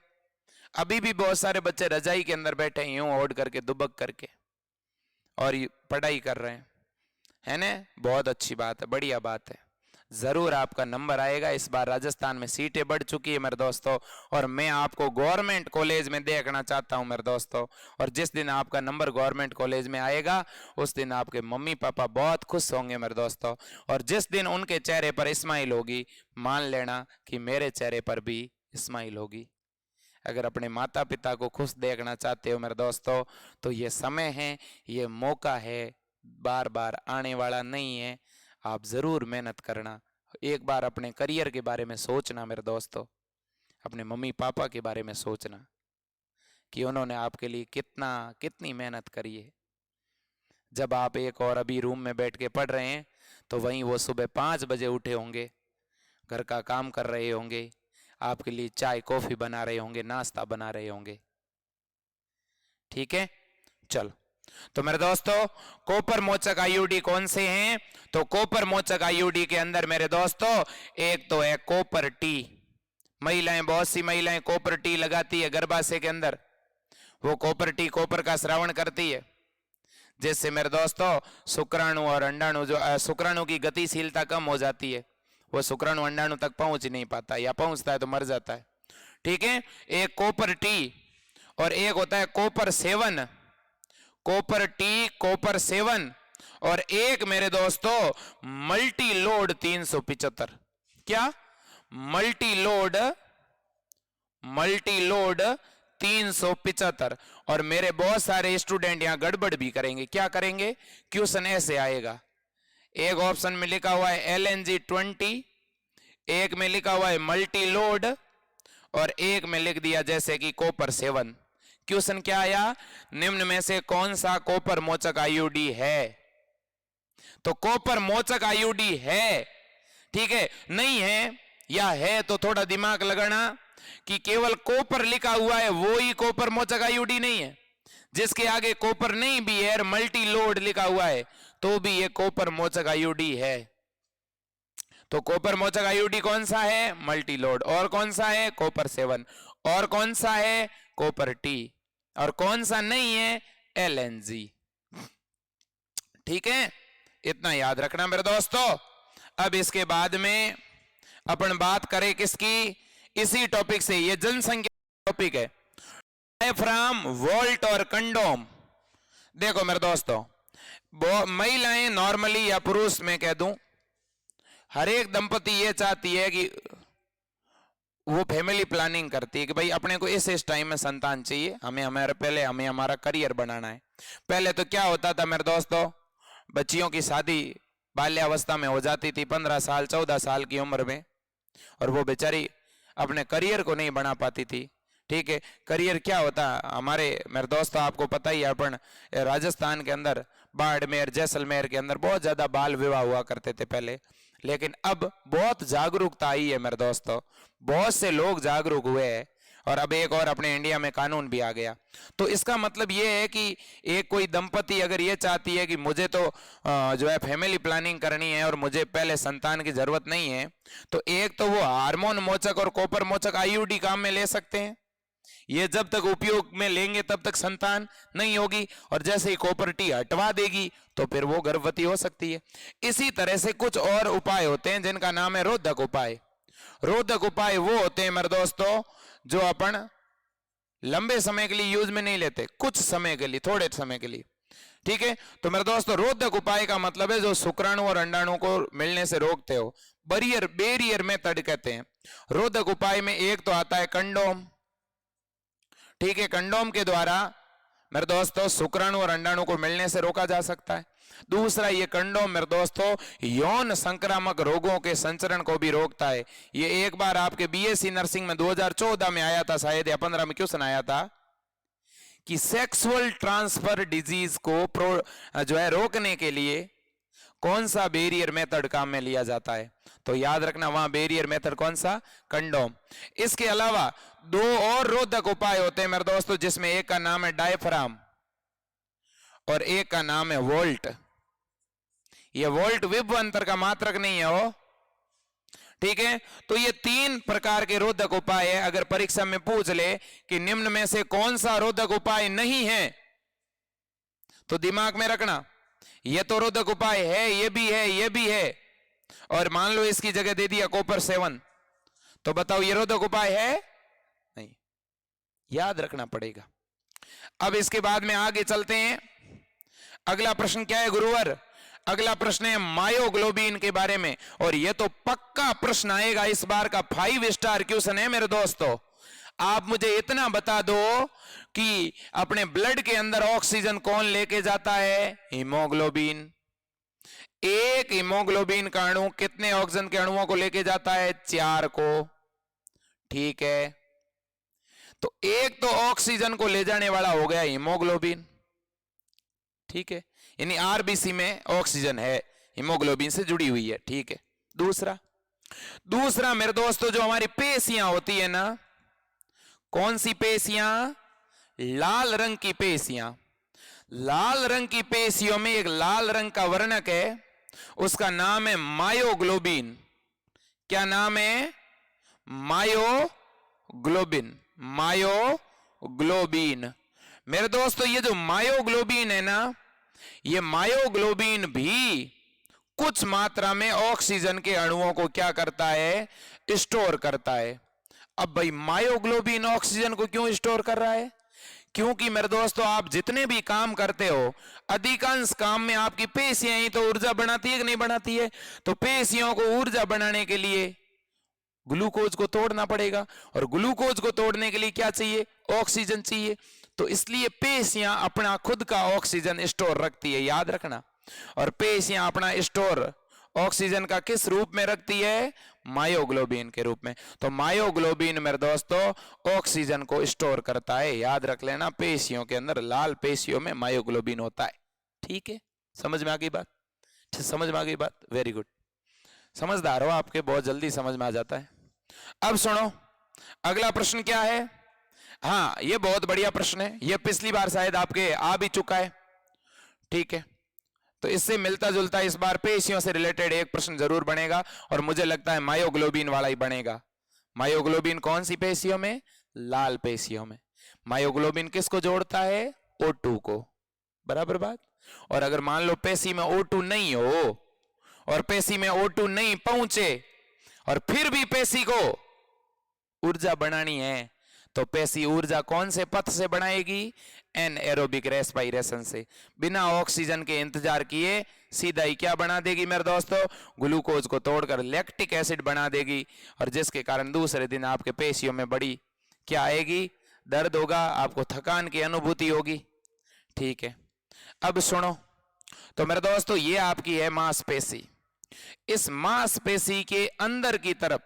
Speaker 1: अभी भी बहुत सारे बच्चे रजाई के अंदर बैठे यूं ओढ़ करके दुबक करके और पढ़ाई कर रहे हैं, है ना, बहुत अच्छी बात है, बढ़िया बात है। जरूर आपका नंबर आएगा। इस बार राजस्थान में सीटें बढ़ चुकी है मेरे दोस्तों, और मैं आपको गवर्नमेंट कॉलेज में देखना चाहता हूं मेरे दोस्तों। और जिस दिन आपका नंबर गवर्नमेंट कॉलेज में आएगा उस दिन आपके मम्मी पापा बहुत खुश होंगे मेरे दोस्तों, और जिस दिन उनके चेहरे पर स्माइल होगी, मान लेना कि मेरे चेहरे पर भी स्माइल होगी। अगर अपने माता पिता को खुश देखना चाहते हो मेरे दोस्तों, तो ये समय है, ये मौका है, बार बार आने वाला नहीं है। आप जरूर मेहनत करना, एक बार अपने करियर के बारे में सोचना मेरे दोस्तों, अपने मम्मी पापा के बारे में सोचना कि उन्होंने आपके लिए कितनी मेहनत करी है। जब आप एक और अभी रूम में बैठ के पढ़ रहे हैं, तो वहीं वो सुबह 5 बजे उठे होंगे, घर का काम कर रहे होंगे, आपके लिए चाय कॉफी बना रहे होंगे, नाश्ता बना रहे होंगे। ठीक है, चलो, तो मेरे दोस्तों कॉपर मोचक आईयूडी कौन से हैं, तो कॉपर मोचक आईयूडी के अंदर मेरे दोस्तों एक तो है कॉपर टी। महिलाएं, बहुत सी महिलाएं कॉपर टी लगाती है गर्भाशय के अंदर, वो कॉपर टी कॉपर का श्रवण करती है, जिससे मेरे दोस्तों शुक्राणु और अंडाणु, जो शुक्राणु की गतिशीलता कम हो जाती है, वो शुक्राणु अंडाणु तक पहुंच नहीं पाता, या पहुंचता है तो मर जाता है। ठीक है, एक कॉपर टी और एक होता है कॉपर 7, कॉपर टी, कॉपर 7, और एक मेरे दोस्तों मल्टी लोड 375। क्या, मल्टी लोड 375। और मेरे बहुत सारे स्टूडेंट यहां गड़बड़ भी करेंगे। क्या करेंगे, क्वेश्चन ऐसे आएगा, एक ऑप्शन में लिखा हुआ है LNG-20, एक में लिखा हुआ है मल्टी लोड, और एक में लिख दिया जैसे कि कॉपर 7। क्वेश्चन क्या आया, निम्न में से कौन सा कॉपर मोचक आईयूडी है, तो कॉपर मोचक आईयूडी है। ठीक है, नहीं है या है तो थोड़ा दिमाग लगाना कि केवल कॉपर लिखा हुआ है वो ही कॉपर मोचक आईयूडी नहीं है, जिसके आगे कॉपर नहीं भी है और मल्टी लोड लिखा हुआ है तो भी ये कॉपर मोचक आईयूडी है। तो कॉपर मोचक आईयूडी कौन सा है, मल्टी लोड, और कौन सा है, कॉपर 7, और कौन सा है, कॉपर टी, और कौन सा नहीं है, LNG। ठीक है, इतना याद रखना मेरे दोस्तों। अब इसके बाद में अपन बात करें किसकी, इसी टॉपिक से, ये जनसंख्या टॉपिक है, डायफ्राम, वोल्ट और कंडोम। देखो मेरे दोस्तों, महिलाएं नॉर्मली या पुरुष में कह दूं, हर एक दंपति ये चाहती है कि वो फैमिली प्लानिंग करती है कि भाई अपने को इस टाइम में संतान चाहिए, हमें हमारा करियर बनाना है। पहले तो क्या होता था मेरे दोस्तों, बच्चियों की शादी बाल्यावस्था में हो जाती थी, 15 साल 14 साल की उम्र में, और वो बेचारी अपने करियर को नहीं बना पाती थी। ठीक है, करियर क्या होता हमारे मेरे दोस्तों, आपको पता ही है, अपन राजस्थान के अंदर बाड़मेर जैसलमेर के अंदर बहुत ज्यादा बाल विवाह हुआ करते थे पहले, लेकिन अब बहुत जागरूकता आई है मेरे दोस्तों, बहुत से लोग जागरूक हुए हैं, और अब एक और अपने इंडिया में कानून भी आ गया। तो इसका मतलब ये है कि एक कोई दंपति अगर ये चाहती है कि मुझे तो जो है फैमिली प्लानिंग करनी है और मुझे पहले संतान की जरूरत नहीं है, तो एक तो वो हार्मोन मोचक और कॉपर मोचक आईयूडी काम में ले सकते हैं। ये जब तक उपयोग में लेंगे तब तक संतान नहीं होगी, और जैसे ही कॉपर टी हटवा देगी तो फिर वो गर्भवती हो सकती है। इसी तरह से कुछ और उपाय होते हैं जिनका नाम है रोधक उपाय। रोधक उपाय वो होते हैं मेरे दोस्तों जो अपन लंबे समय के लिए यूज में नहीं लेते, कुछ समय के लिए, थोड़े समय के लिए। ठीक है, तो मेरे दोस्तों रोधक उपाय का मतलब है जो शुक्राणु और अंडाणु को मिलने से रोकते हो, बैरियर मेथड कहते हैं। रोधक उपाय में एक तो आता है कंडोम। ठीक है, कंडोम के द्वारा मेरे दोस्तों शुक्राणु और अंडाणु को मिलने से रोका जा सकता है। दूसरा, ये कंडोम मेरे दोस्तों यौन संक्रामक रोगों के संचरण को भी रोकता है। ये एक बार आपके बीएससी नर्सिंग में 2014 में आया था, शायद या 15 में क्वेश्चन आया था कि सेक्सुअल ट्रांसफर डिजीज को जो है रोकने के लिए कौन सा बैरियर मेथड काम में लिया जाता है। तो याद रखना वहां बैरियर मेथड कौन सा, कंडोम। इसके अलावा दो और रोधक उपाय होते हैं मेरे दोस्तों, जिसमें एक का नाम है डायफ्राम और एक का नाम है वोल्ट। ये वोल्ट विभव अंतर का मात्रक नहीं है वो। ठीक है, तो ये 3 प्रकार के रोधक उपाय है। अगर परीक्षा में पूछ ले कि निम्न में से कौन सा रोधक उपाय नहीं है, तो दिमाग में रखना ये तो रोधक उपाय है, ये भी है, ये भी है, और मान लो इसकी जगह दे दिया कॉपर 7, तो बताओ ये रोधक उपाय है? नहीं, याद रखना पड़ेगा। अब इसके बाद में आगे चलते हैं। अगला प्रश्न क्या है गुरुवर? अगला प्रश्न है मायोग्लोबिन के बारे में, और यह तो पक्का प्रश्न आएगा इस बार का, 5 स्टार क्वेश्चन है मेरे दोस्तों। आप मुझे इतना बता दो कि अपने ब्लड के अंदर ऑक्सीजन कौन लेके जाता है? हीमोग्लोबिन। एक हीमोग्लोबिन का अणु कितने ऑक्सीजन के अणुओं को लेके जाता है? 4 को। ठीक है, तो एक तो ऑक्सीजन को ले जाने वाला हो गया हीमोग्लोबिन। ठीक है, यानी आरबीसी में ऑक्सीजन है, हीमोग्लोबिन से जुड़ी हुई है। ठीक है, दूसरा मेरे दोस्तों जो हमारी पेशियां होती है ना, कौन सी पेशियां? लाल रंग की पेशियां। लाल रंग की पेशियों में एक लाल रंग का वर्णक है, उसका नाम है मायोग्लोबिन। क्या नाम है? मायोग्लोबिन। मायोग्लोबिन। मेरे दोस्तों ये जो मायोग्लोबिन है ना, ये मायोग्लोबिन भी कुछ मात्रा में ऑक्सीजन के अणुओं को क्या करता है? स्टोर करता है। अब भाई मायोग्लोबिन ऑक्सीजन को क्यों स्टोर कर रहा है? क्योंकि मेरे दोस्तों आप जितने भी काम करते हो, अधिकांश काम में आपकी पेशियां ही तो ऊर्जा बनाती है कि नहीं बनाती है? तो पेशियों को ऊर्जा बनाने के लिए ग्लूकोज को तोड़ना पड़ेगा, और ग्लूकोज को तोड़ने के लिए क्या चाहिए? ऑक्सीजन चाहिए। तो इसलिए पेशियां अपना खुद का ऑक्सीजन स्टोर रखती है, याद रखना। और पेशियां अपना स्टोर ऑक्सीजन का किस रूप में रखती है? मायोग्लोबिन के रूप में। तो मायोग्लोबिन मेरे दोस्तों ऑक्सीजन को स्टोर करता है, याद रख लेना। पेशियों के अंदर, लाल पेशियों में मायोग्लोबिन होता है। ठीक है, समझ में आ गई बात? समझ में आ गई बात? वेरी गुड, समझदार हो आपके, बहुत जल्दी समझ में आ जाता है। अब सुनो अगला प्रश्न क्या है। हाँ, ये बहुत बढ़िया प्रश्न है, ये पिछली बार शायद आपके आ भी चुका है। ठीक है, तो इससे मिलता जुलता इस बार पेशियों से रिलेटेड एक प्रश्न जरूर बनेगा, और मुझे लगता है मायोग्लोबिन वाला ही बनेगा। मायोग्लोबिन कौन सी पेशियों में? लाल पेशियों में। मायोग्लोबिन किसको जोड़ता है? O2 को। बराबर बात। और अगर मान लो पेशी में O2 नहीं हो, और पेशी में O2 नहीं पहुंचे, और फिर भी पेशी को ऊर्जा बनानी है, तो पेशी ऊर्जा कौन से पथ से बनाएगी? एनएरोबिक रेस्पिरेशन से। बिना ऑक्सीजन के इंतजार किए सीधा ही क्या बना देगी मेरे दोस्तों? ग्लूकोज को तोड़कर लैक्टिक एसिड बना देगी, और जिसके कारण दूसरे दिन आपके पेशियों में बड़ी क्या आएगी? दर्द होगा, आपको थकान की अनुभूति होगी। ठीक है, अब सुनो। तो मेरे दोस्तों ये आपकी है मांसपेशी। इस मांसपेशी के अंदर की तरफ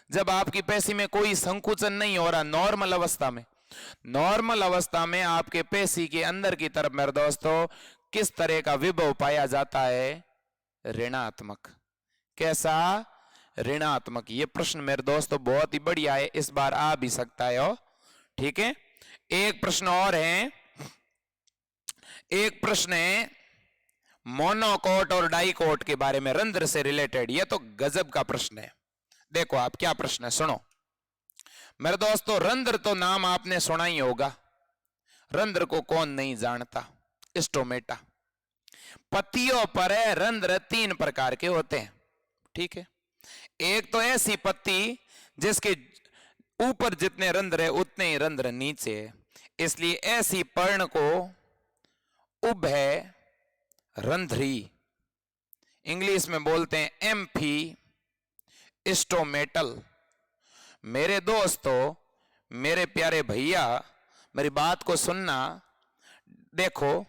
Speaker 1: जब आपकी पेशी में कोई संकुचन नहीं हो रहा, नॉर्मल अवस्था में आपके पेशी के अंदर की तरफ मेरे दोस्तों किस तरह का विभव पाया जाता है? ऋणात्मक। कैसा? ऋणात्मक। ये प्रश्न मेरे दोस्तों बहुत ही बढ़िया है, इस बार आ भी सकता है। और ठीक है, एक प्रश्न और है। एक प्रश्न है मोनोकोट और डाइकोट के बारे में, रंध्र से रिलेटेड। ये तो गजब का प्रश्न है। देखो आप क्या प्रश्न है, सुनो मेरे दोस्तों। रंध्र तो नाम आपने सुना ही होगा, रंध्र को कौन नहीं जानता? स्टोमेटा। पत्तियों पर रंध्र 3 प्रकार के होते हैं। ठीक है, एक तो ऐसी पत्ती जिसके ऊपर जितने रंध्र है उतने ही रंध्र नीचे है, इसलिए ऐसी पर्ण को उभय रंध्री, इंग्लिश में बोलते हैं एम्फी स्टोमेटल। मेरे दोस्तों, मेरे प्यारे भैया, मेरी बात को सुनना। देखो,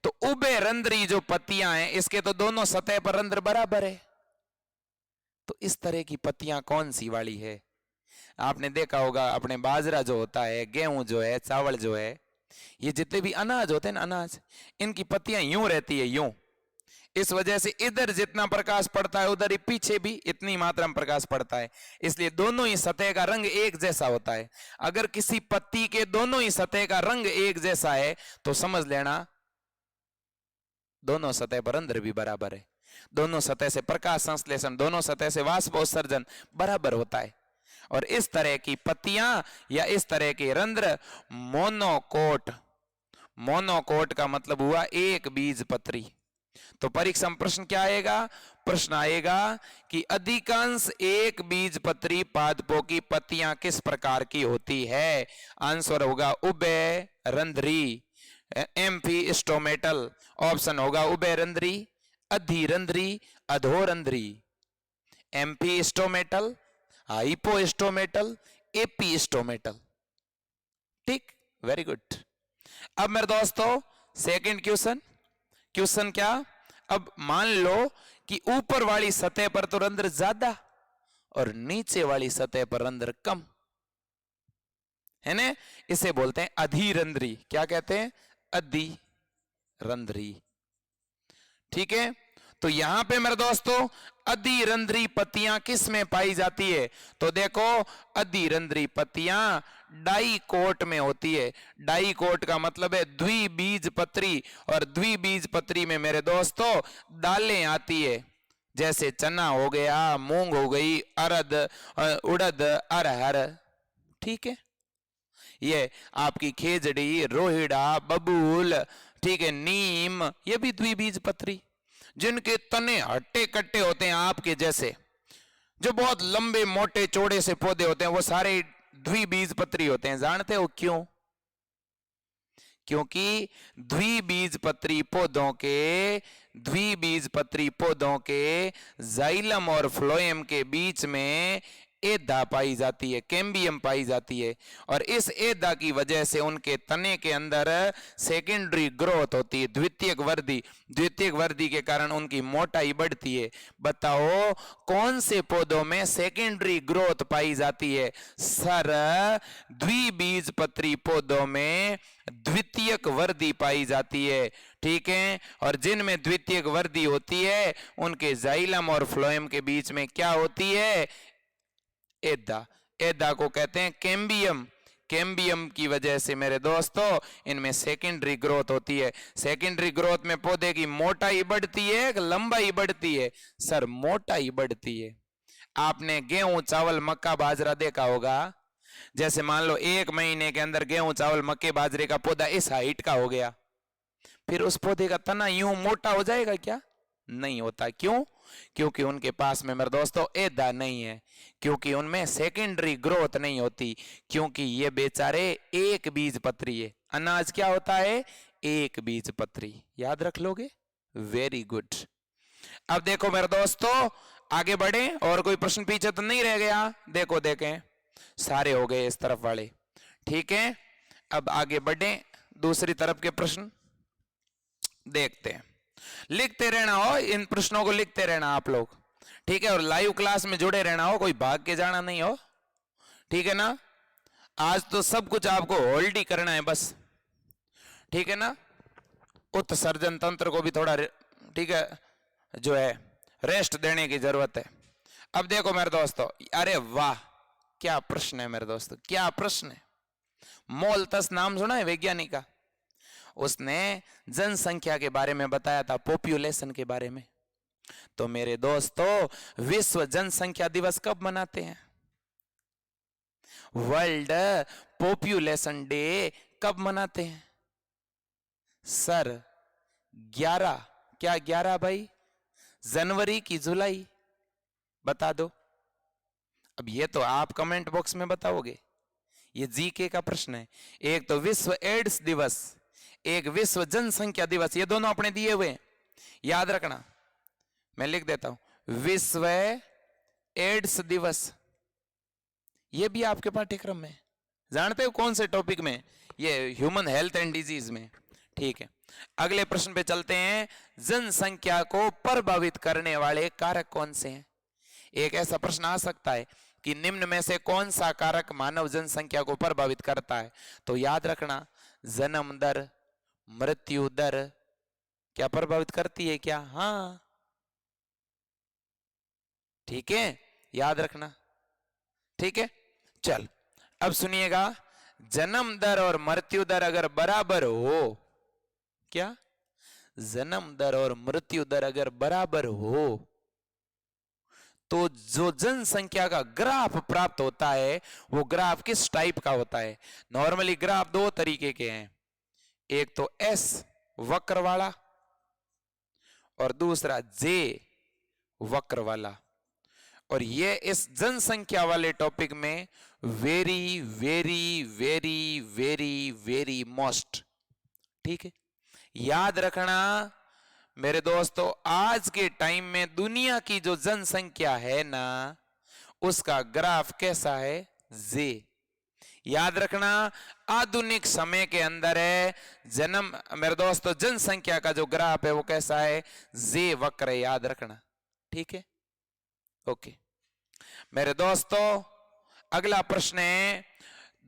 Speaker 1: तो उभय रंध्री जो पत्तियां हैं, इसके तो दोनों सतह पर रंध्र बराबर है। तो इस तरह की पत्तियां कौन सी वाली है? आपने देखा होगा अपने बाजरा जो होता है, गेहूं जो है, चावल जो है, ये जितने भी अनाज होते हैं ना, अनाज, इनकी पत्तियां यूं रहती है, यूं। इस वजह से इधर जितना प्रकाश पड़ता है उधर ही पीछे भी इतनी मात्रा में प्रकाश पड़ता है, इसलिए दोनों ही सतह का रंग एक जैसा होता है। अगर किसी पत्ती के दोनों ही सतह का रंग एक जैसा है तो समझ लेना दोनों सतह पर रंध्र भी बराबर है, दोनों सतह से प्रकाश संश्लेषण, दोनों सतह से वाष्पोत्सर्जन बराबर होता है। और इस तरह की पत्तियां या इस तरह के रंध्र मोनोकोट। मोनोकोट का मतलब हुआ एक बीज पत्री। तो परीक्षा में प्रश्न क्या आएगा? प्रश्न आएगा कि अधिकांश एक बीज पत्री पादपों की पत्तियां किस प्रकार की होती है? आंसर होगा उभय रंध्री, एम्फी स्टोमेटल। ऑप्शन होगा उभय रंध्री, अधिरंध्री, अधोरंध्री। Amphistomatal, hypostomatal, epistomatal. ठीक, वेरी गुड। अब मेरे दोस्तों सेकंड क्वेश्चन। क्वेश्चन क्या? अब मान लो कि ऊपर वाली सतह पर तो रंध्र ज्यादा और नीचे वाली सतह पर रंध्र कम है ना, इसे बोलते हैं अधिरंध्री। क्या कहते हैं? अधिरंध्री। ठीक है, तो यहां पे मेरे दोस्तों अधिरंध्री पत्तियां किस में पाई जाती है? तो देखो, अधिरंध्री पत्तियां डाइकोट में होती है। डाइकोट का मतलब है द्विबीज पत्री, और द्विबीज पत्री में मेरे दोस्तों दालें आती है, जैसे चना हो गया, मूंग हो गई, उड़द, अरहर। ठीक है, ये आपकी खेजड़ी, रोहिड़ा, बबूल, ठीक है, नीम, ये भी द्विबीज पत्री। जिनके तने हट्टे कट्टे होते हैं आपके जैसे, जो बहुत लंबे मोटे चौड़े से पौधे होते हैं, वो सारे द्विबीज पत्री होते हैं। जानते हो क्यों? क्योंकि द्विबीज पत्री पौधों के जाइलम और फ्लोएम के बीच में एधा पाई जाती है, कैम्बियम पाई जाती है, और इस एधा की वजह से उनके तने के अंदर सेकेंडरी ग्रोथ होती है, द्वितीयक वृद्धि के कारण उनकी मोटाई बढ़ती है। बताओ कौन से पौधों में सेकेंडरी ग्रोथ पाई जाती है? सर, द्विबीज पत्री पौधों में द्वितीयक वृद्धि पाई जाती है। ठीक है, और जिनमें द्वितीयक वृद्धि होती है उनके जाइलम और फ्लोएम के बीच में क्या होती है? एधा। एधा को कहते हैं कैम्बियम। कैम्बियम की वजह से मेरे दोस्तों इनमें सेकेंडरी ग्रोथ होती है। सेकेंडरी ग्रोथ में पौधे की मोटाई बढ़ती है, लंबाई बढ़ती है? सर, मोटाई बढ़ती है। आपने गेहूं, चावल, मक्का, बाजरा देखा होगा। जैसे मान लो 1 महीने के अंदर गेहूं, चावल, मक्के, बाजरे का पौधा इस हाइट का हो गया, फिर उस पौधे का तना यूं मोटा हो जाएगा क्या? नहीं होता। क्यों? क्योंकि उनके पास में मेरे दोस्तों एदा नहीं है, क्योंकि उनमें सेकेंडरी ग्रोथ नहीं होती, क्योंकि ये बेचारे एक बीज पत्री है। अनाज क्या होता है? एक बीज पत्री। याद रख लोगे? Very good. अब देखो मेरे दोस्तों, आगे बढ़े। और कोई प्रश्न पीछे तो नहीं रह गया? देखो देखें, सारे हो गए इस तरफ वाले। ठीक है, अब आगे बढ़े, दूसरी तरफ के प्रश्न देखते हैं। लिखते रहना हो, इन प्रश्नों को लिखते रहना आप लोग, ठीक है? और लाइव क्लास में जुड़े रहना हो, कोई भाग के जाना नहीं हो, ठीक है ना? आज तो सब कुछ आपको होल्ड ही करना है बस, ठीक है ना? उत्सर्जन तंत्र को भी थोड़ा ठीक है जो है रेस्ट देने की जरूरत है। अब देखो मेरे दोस्तों, अरे वाह क्या प्रश्न है मेरे दोस्तों, क्या प्रश्न है। मोल्टस नाम सुना है वैज्ञानिक का? उसने जनसंख्या के बारे में बताया था, पॉपुलेशन के बारे में। तो मेरे दोस्तों, विश्व जनसंख्या दिवस कब मनाते हैं? वर्ल्ड पॉपुलेशन डे कब मनाते हैं सर? 11, क्या 11 भाई? जनवरी की जुलाई? बता दो। अब ये तो आप कमेंट बॉक्स में बताओगे, ये जीके का प्रश्न है। एक तो विश्व एड्स दिवस, एक विश्व जनसंख्या दिवस, ये दोनों अपने दिए हुए हैं, याद रखना। मैं लिख देता हूं, विश्व एड्स दिवस, ये भी आपके पाठ्यक्रम में। जानते हो कौन से टॉपिक में? ये ह्यूमन हेल्थ एंड डिजीज में। ठीक है, अगले प्रश्न पे चलते हैं। जनसंख्या को प्रभावित करने वाले कारक कौन से हैं? एक ऐसा प्रश्न आ सकता है कि निम्न में से कौन सा कारक मानव जनसंख्या को प्रभावित करता है? तो याद रखना, जन्म दर, मृत्यु दर क्या प्रभावित करती है क्या? हाँ, ठीक है, याद रखना। ठीक है, चल अब सुनिएगा, जन्म दर और मृत्यु दर अगर बराबर हो, क्या? जन्म दर और मृत्यु दर अगर बराबर हो तो जो जनसंख्या का ग्राफ प्राप्त होता है वो ग्राफ किस टाइप का होता है? नॉर्मली ग्राफ दो तरीके के हैं, एक तो एस वक्र वाला और दूसरा जे वक्र वाला। और ये इस जनसंख्या वाले टॉपिक में very very very very very most, ठीक है? याद रखना मेरे दोस्तों, आज के टाइम में दुनिया की जो जनसंख्या है ना, उसका ग्राफ कैसा है? जे। याद रखना, आधुनिक समय के अंदर है जन्म, मेरे दोस्तों जनसंख्या का जो ग्राफ है वो कैसा है? जे वक्र है, याद रखना, ठीक है? ओके मेरे दोस्तों, अगला प्रश्न है,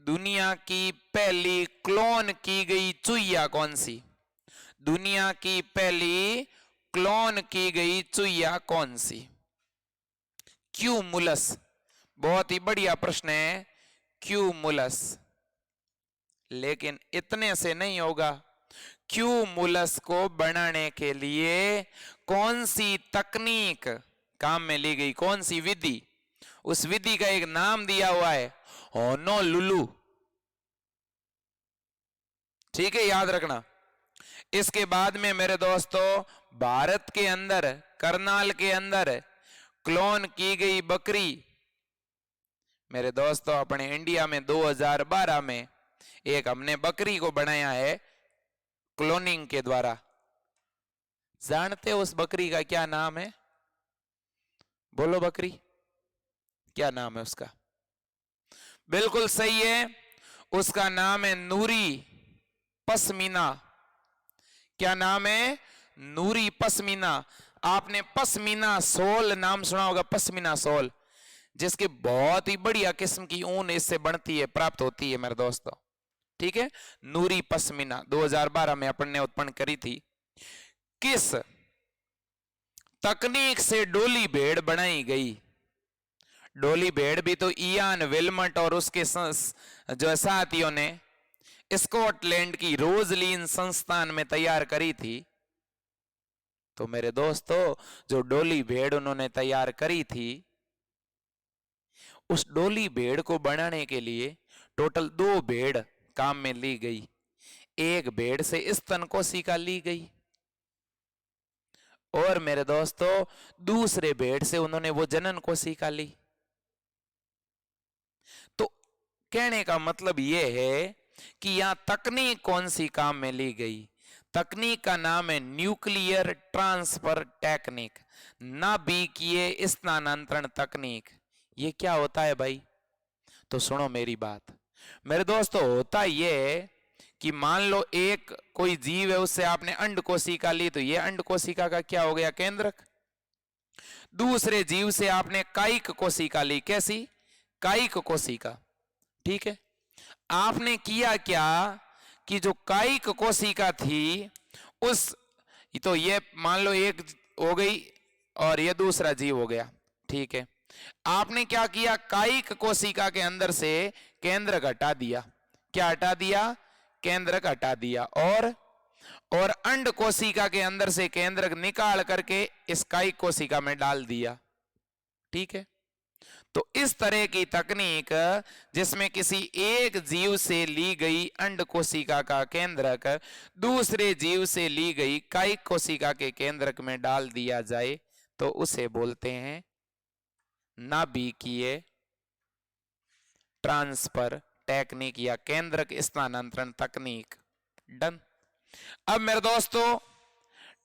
Speaker 1: दुनिया की पहली क्लोन की गई चुईया कौन सी? दुनिया की पहली क्लोन की गई चुईया कौन सी? क्यूमुलस, बहुत ही बढ़िया प्रश्न है, क्यूमुलस। लेकिन इतने से नहीं होगा, क्यूमुलस को बनाने के लिए कौन सी तकनीक काम में ली गई, कौन सी विधि? उस विधि का एक नाम दिया हुआ है, होनोलुलु, ठीक है, याद रखना। इसके बाद में मेरे दोस्तों, भारत के अंदर करनाल के अंदर क्लोन की गई बकरी, मेरे दोस्तों अपने इंडिया में 2012 में एक हमने बकरी को बनाया है क्लोनिंग के द्वारा। जानते हो उस बकरी का क्या नाम है? बोलो बकरी, क्या नाम है उसका? बिल्कुल सही है, उसका नाम है नूरी पश्मीना। क्या नाम है? नूरी पश्मीना। आपने पश्मीना सोल नाम सुना होगा, पश्मीना सोल, जिसके बहुत ही बढ़िया किस्म की ऊन इससे बनती है, प्राप्त होती है मेरे दोस्तों, ठीक है? नूरी पश्मीना 2012 में अपन ने उत्पन्न करी थी। किस तकनीक से डोली भेड़ बनाई गई? डोली भेड़ भी तो इयान विल्मट और उसके जो साथियों ने स्कॉटलैंड की रोजलीन संस्थान में तैयार करी थी। तो मेरे दोस्तों, जो डोली भेड़ उन्होंने तैयार करी थी, उस डोली भेड़ को बनाने के लिए टोटल 2 भेड़ काम में ली गई। एक भेड़ से स्तन कोशिका ली गई और मेरे दोस्तों दूसरे भेड़ से उन्होंने वो जनन कोशिका ली। तो कहने का मतलब ये है कि यहां तकनीक कौन सी काम में ली गई? तकनीक का नाम है न्यूक्लियर ट्रांसफर टेक्निक, नाभिकीय स्थानांतरण तकनीक। ये क्या होता है भाई? तो सुनो मेरी बात मेरे दोस्तों। होता ये कि मान लो एक कोई जीव है, उससे आपने अंड कोशिका ली, तो ये अंड कोशिका का क्या हो गया? केंद्रक। दूसरे जीव से आपने कायिक कोशिका ली। कैसी? कायिक कोशिका। ठीक है। आपने किया क्या कि जो कायिक कोशिका थी उस, तो ये मान लो एक हो गई और ये दूसरा जीव हो गया। ठीक है। आपने क्या किया? कायिक कोशिका के अंदर से केंद्रक हटा दिया। क्या हटा दिया? केंद्रक हटा दिया। और अंड कोशिका के अंदर से केंद्रक निकाल करके इस कायिक कोशिका में डाल दिया। ठीक है। तो इस तरह की तकनीक जिसमें किसी एक जीव से ली गई अंड कोशिका का केंद्रक दूसरे जीव से ली गई कायिक कोशिका के केंद्रक में डाल दिया जाए, तो उसे बोलते हैं नाभिकीय ट्रांसफर टेक्निक या केंद्रक स्थानांतरण तकनीक। डन। अब मेरे दोस्तों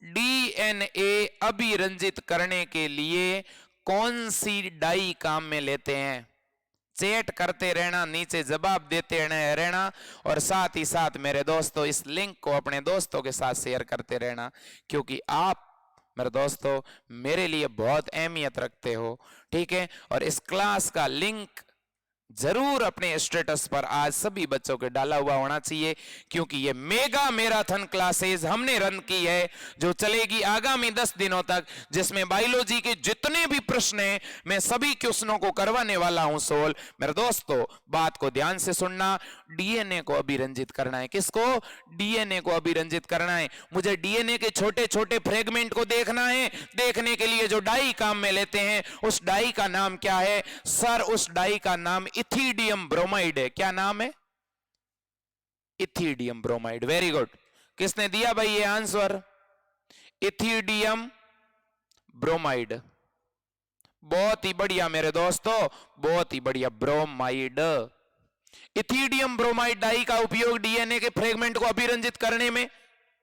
Speaker 1: डीएनए अभिरंजित करने के लिए कौन सी डाई काम में लेते हैं? चैट करते रहना, नीचे जवाब देते रहना और साथ ही साथ मेरे दोस्तों इस लिंक को अपने दोस्तों के साथ शेयर करते रहना, क्योंकि आप मेरे दोस्तों मेरे लिए बहुत अहमियत रखते हो। ठीक है। और इस क्लास का लिंक जरूर अपने स्टेटस पर आज सभी बच्चों के डाला हुआ होना चाहिए, क्योंकि ये मेगा मैराथन क्लासेस हमने रन की है जो चलेगी आगामी 10 दिनों तक, जिसमें बायोलॉजी के जितने भी प्रश्न हैं मैं सभी क्वेश्चनों को करवाने वाला हूं सोल्व। मेरे दोस्तों बात को ध्यान से सुनना। डीएनए को अभिरंजित करना है। किसको? डीएनए को अभिरंजित करना है। मुझे डीएनए के छोटे छोटे फ्रेगमेंट को देखना है। देखने के लिए जो डाई काम में लेते हैं उस डाई का नाम क्या है? सर उस डाई का नाम इथिडियम ब्रोमाइड है। क्या नाम है? Ethidium bromide. Very good. किसने दिया भाई ये आंसर? Ethidium bromide. बहुत ही बढ़िया मेरे दोस्तों, बहुत ही बढ़िया। ब्रोमाइड, इथिडियम ब्रोमाइड डाई का उपयोग डीएनए के फ्रेगमेंट को अभिरंजित करने में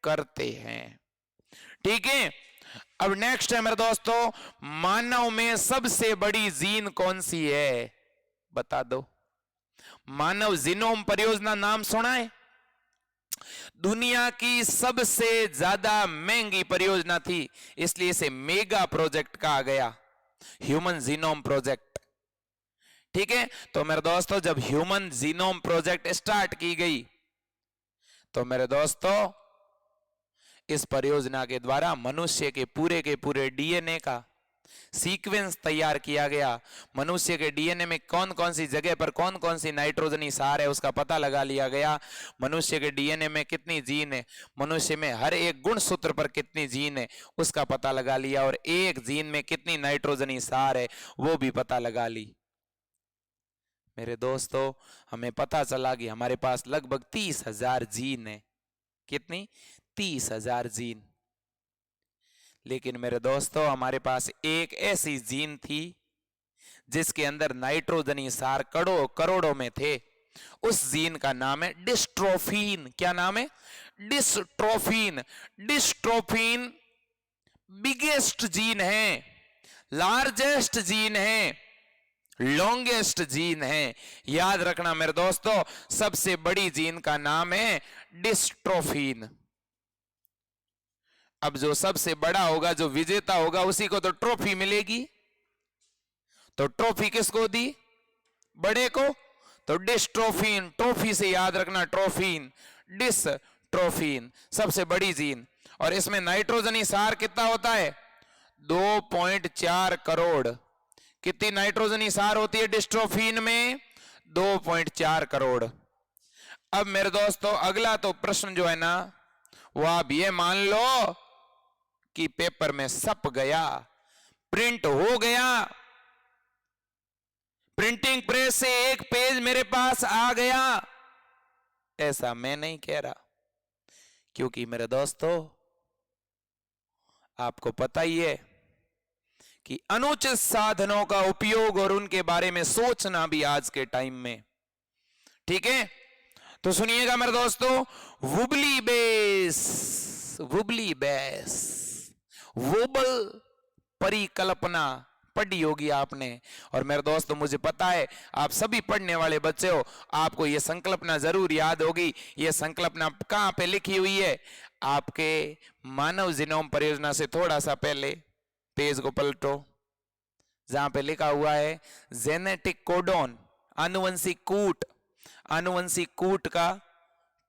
Speaker 1: करते हैं। ठीक है। अब नेक्स्ट है मेरे दोस्तों, मानव में सबसे बड़ी जीन कौन सी है? बता दो। मानव जीनोम परियोजना नाम सुना है? दुनिया की सबसे ज्यादा महंगी परियोजना थी, इसलिए इसे मेगा प्रोजेक्ट कहा गया, ह्यूमन जीनोम प्रोजेक्ट। ठीक है। तो मेरे दोस्तों जब ह्यूमन जीनोम प्रोजेक्ट स्टार्ट की गई तो मेरे दोस्तों इस परियोजना के द्वारा मनुष्य के पूरे डीएनए का सीक्वेंस तैयार किया गया। मनुष्य के डीएनए में कौन कौन सी जगह पर कौन कौन सी नाइट्रोजनी सार है उसका पता लगा लिया गया। मनुष्य के डीएनए में कितनी जीन है, मनुष्य में हर एक गुणसूत्र पर कितनी जीन है उसका पता लगा लिया, और एक जीन में कितनी नाइट्रोजनी सार है वो भी पता लगा ली। मेरे दोस्तों हमें पता चला कि हमारे पास लगभग 30,000 जीन है। कितनी? 30,000 जीन। लेकिन मेरे दोस्तों हमारे पास एक ऐसी जीन थी जिसके अंदर नाइट्रोजनी सार करोड़ों में थे। उस जीन का नाम है डिस्ट्रोफिन। क्या नाम है? डिस्ट्रोफिन। डिस्ट्रोफिन बिगेस्ट जीन है, लार्जेस्ट जीन है, लॉन्गेस्ट जीन है। याद रखना मेरे दोस्तों सबसे बड़ी जीन का नाम है डिस्ट्रोफिन। अब जो सबसे बड़ा होगा, जो विजेता होगा, उसी को तो ट्रॉफी मिलेगी। तो ट्रॉफी किसको दी? बड़े को। तो डिस्ट्रोफिन, ट्रॉफी से याद रखना, ट्रॉफिन, डिस्ट्रोफिन सबसे बड़ी जीन। और इसमें नाइट्रोजनी सार कितना होता है? 2.4 करोड़। कितनी नाइट्रोजनी सार होती है डिस्ट्रोफिन में? 2.4 करोड़। अब मेरे दोस्तों अगला तो प्रश्न जो है ना वो आप ये मान लो कि पेपर में छप गया, प्रिंट हो गया, प्रिंटिंग प्रेस से एक पेज मेरे पास आ गया। ऐसा मैं नहीं कह रहा, क्योंकि मेरे दोस्तों आपको पता ही है कि अनुचित साधनों का उपयोग और उनके बारे में सोचना भी आज के टाइम में, ठीक है। तो सुनिएगा मेरे दोस्तों, वुबली बेस, वोबल परिकल्पना पढ़ी होगी आपने। और मेरे दोस्तों मुझे पता है आप सभी पढ़ने वाले बच्चे हो, आपको यह संकल्पना जरूर याद होगी। यह संकल्पना कहां पे लिखी हुई है? आपके मानव जीनोम परियोजना से थोड़ा सा पहले पेज को पलटो, जहां पे लिखा हुआ है जेनेटिक कोडोन, आनुवंशिक कूट। आनुवंशिक कूट का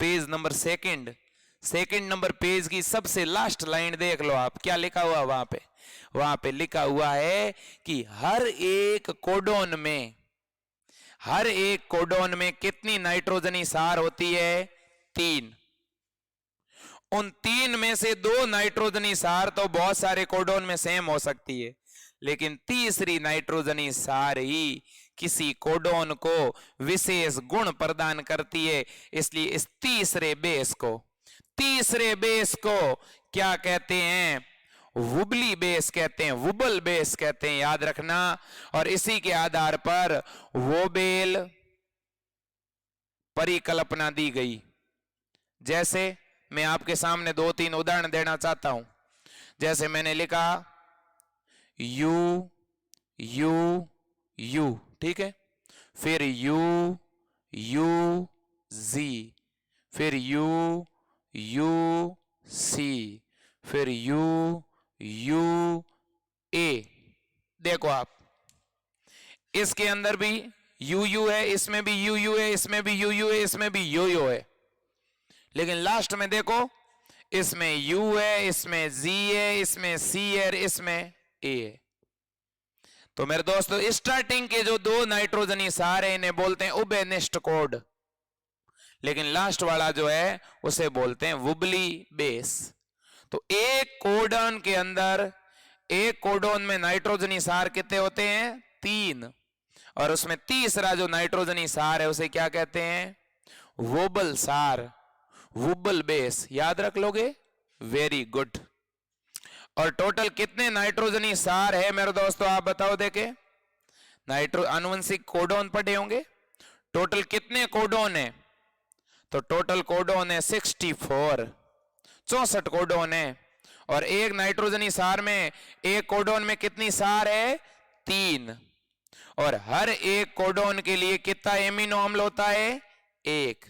Speaker 1: page number second number page की सबसे लास्ट लाइन देख लो आप, क्या लिखा हुआ वहां पे लिखा हुआ है कि हर एक कोडोन में कितनी नाइट्रोजनी सार होती है? 3। उन 3 में से 2 नाइट्रोजनी सार तो बहुत सारे कोडोन में सेम हो सकती है, लेकिन तीसरी नाइट्रोजनी सार ही किसी कोडोन को विशेष गुण प्रदान करती है। इसलिए इस तीसरे बेस को क्या कहते हैं? वुबली बेस कहते हैं, वुबल बेस कहते हैं, याद रखना। और इसी के आधार पर वोबेल परिकल्पना दी गई। जैसे मैं आपके सामने 2-3 उदाहरण देना चाहता हूं। जैसे मैंने लिखा यू यू यू, ठीक है, फिर यू यू जी, फिर यू यू सी, फिर यू यू ए। देखो आप, इसके अंदर भी यू यू है, इसमें भी यू यू है, इसमें भी यू यू है, इसमें भी यो यो है, लेकिन लास्ट में देखो इसमें यू है, इसमें जी है, इसमें सी है, इसमें ए है। तो मेरे दोस्तों स्टार्टिंग के जो 2 नाइट्रोजनी सार है इन्हें बोलते हैं उभयनिष्ठ कोड, लेकिन लास्ट वाला जो है उसे बोलते हैं वुबली बेस। तो एक कोडन के अंदर, एक कोडोन में नाइट्रोजनी सार कितने होते हैं? 3। और उसमें तीसरा जो नाइट्रोजनी सार है उसे क्या कहते हैं? वोबल सार, वुबल बेस। याद रख लोगे? Very good. और टोटल कितने नाइट्रोजनी सार है मेरे दोस्तों, आप बताओ देखे। आनुवंशिक कोडोन पढ़े होंगे, टोटल कितने कोडोन है? तो टोटल कोडोन है 64 कोडोन है। और एक नाइट्रोजनी सार में, एक कोडोन में कितनी सार है? 3। और हर एक कोडोन के लिए कितना एमिनो अम्ल होता है? 1।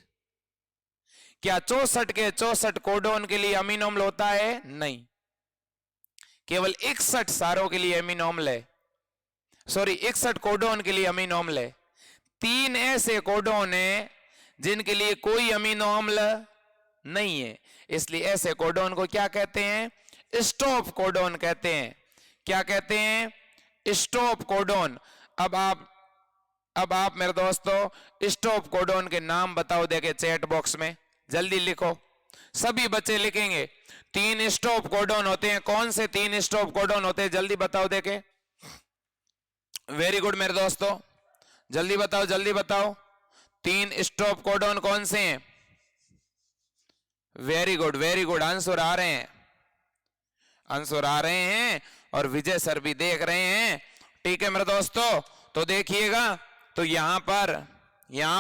Speaker 1: क्या 64 के 64 कोडोन के लिए अमीनो अम्ल होता है? नहीं, केवल 61 सारों के लिए अमीनो अम्ल है, 61 कोडोन के लिए अमीनो अम्ल है। 3 ऐसे कोडोन है जिनके लिए कोई अमीनो अम्ल नहीं है, इसलिए ऐसे कोडोन को क्या कहते हैं? स्टॉप कोडोन कहते हैं। क्या कहते हैं? Stop codon. अब आप मेरे दोस्तों स्टॉप कोडोन के नाम बताओ देखे चैट बॉक्स में, जल्दी लिखो, सभी बच्चे लिखेंगे। 3 स्टॉप कोडोन होते हैं, कौन से 3 स्टॉप कोडोन होते हैं? जल्दी बताओ देखे। वेरी गुड मेरे दोस्तों, जल्दी बताओ 3 स्टॉप कोडोन कौन से हैं? वेरी गुड, आंसर आ रहे हैं और विजय सर भी देख रहे हैं। ठीक है मेरे दोस्तों, तो देखिएगा, तो यहां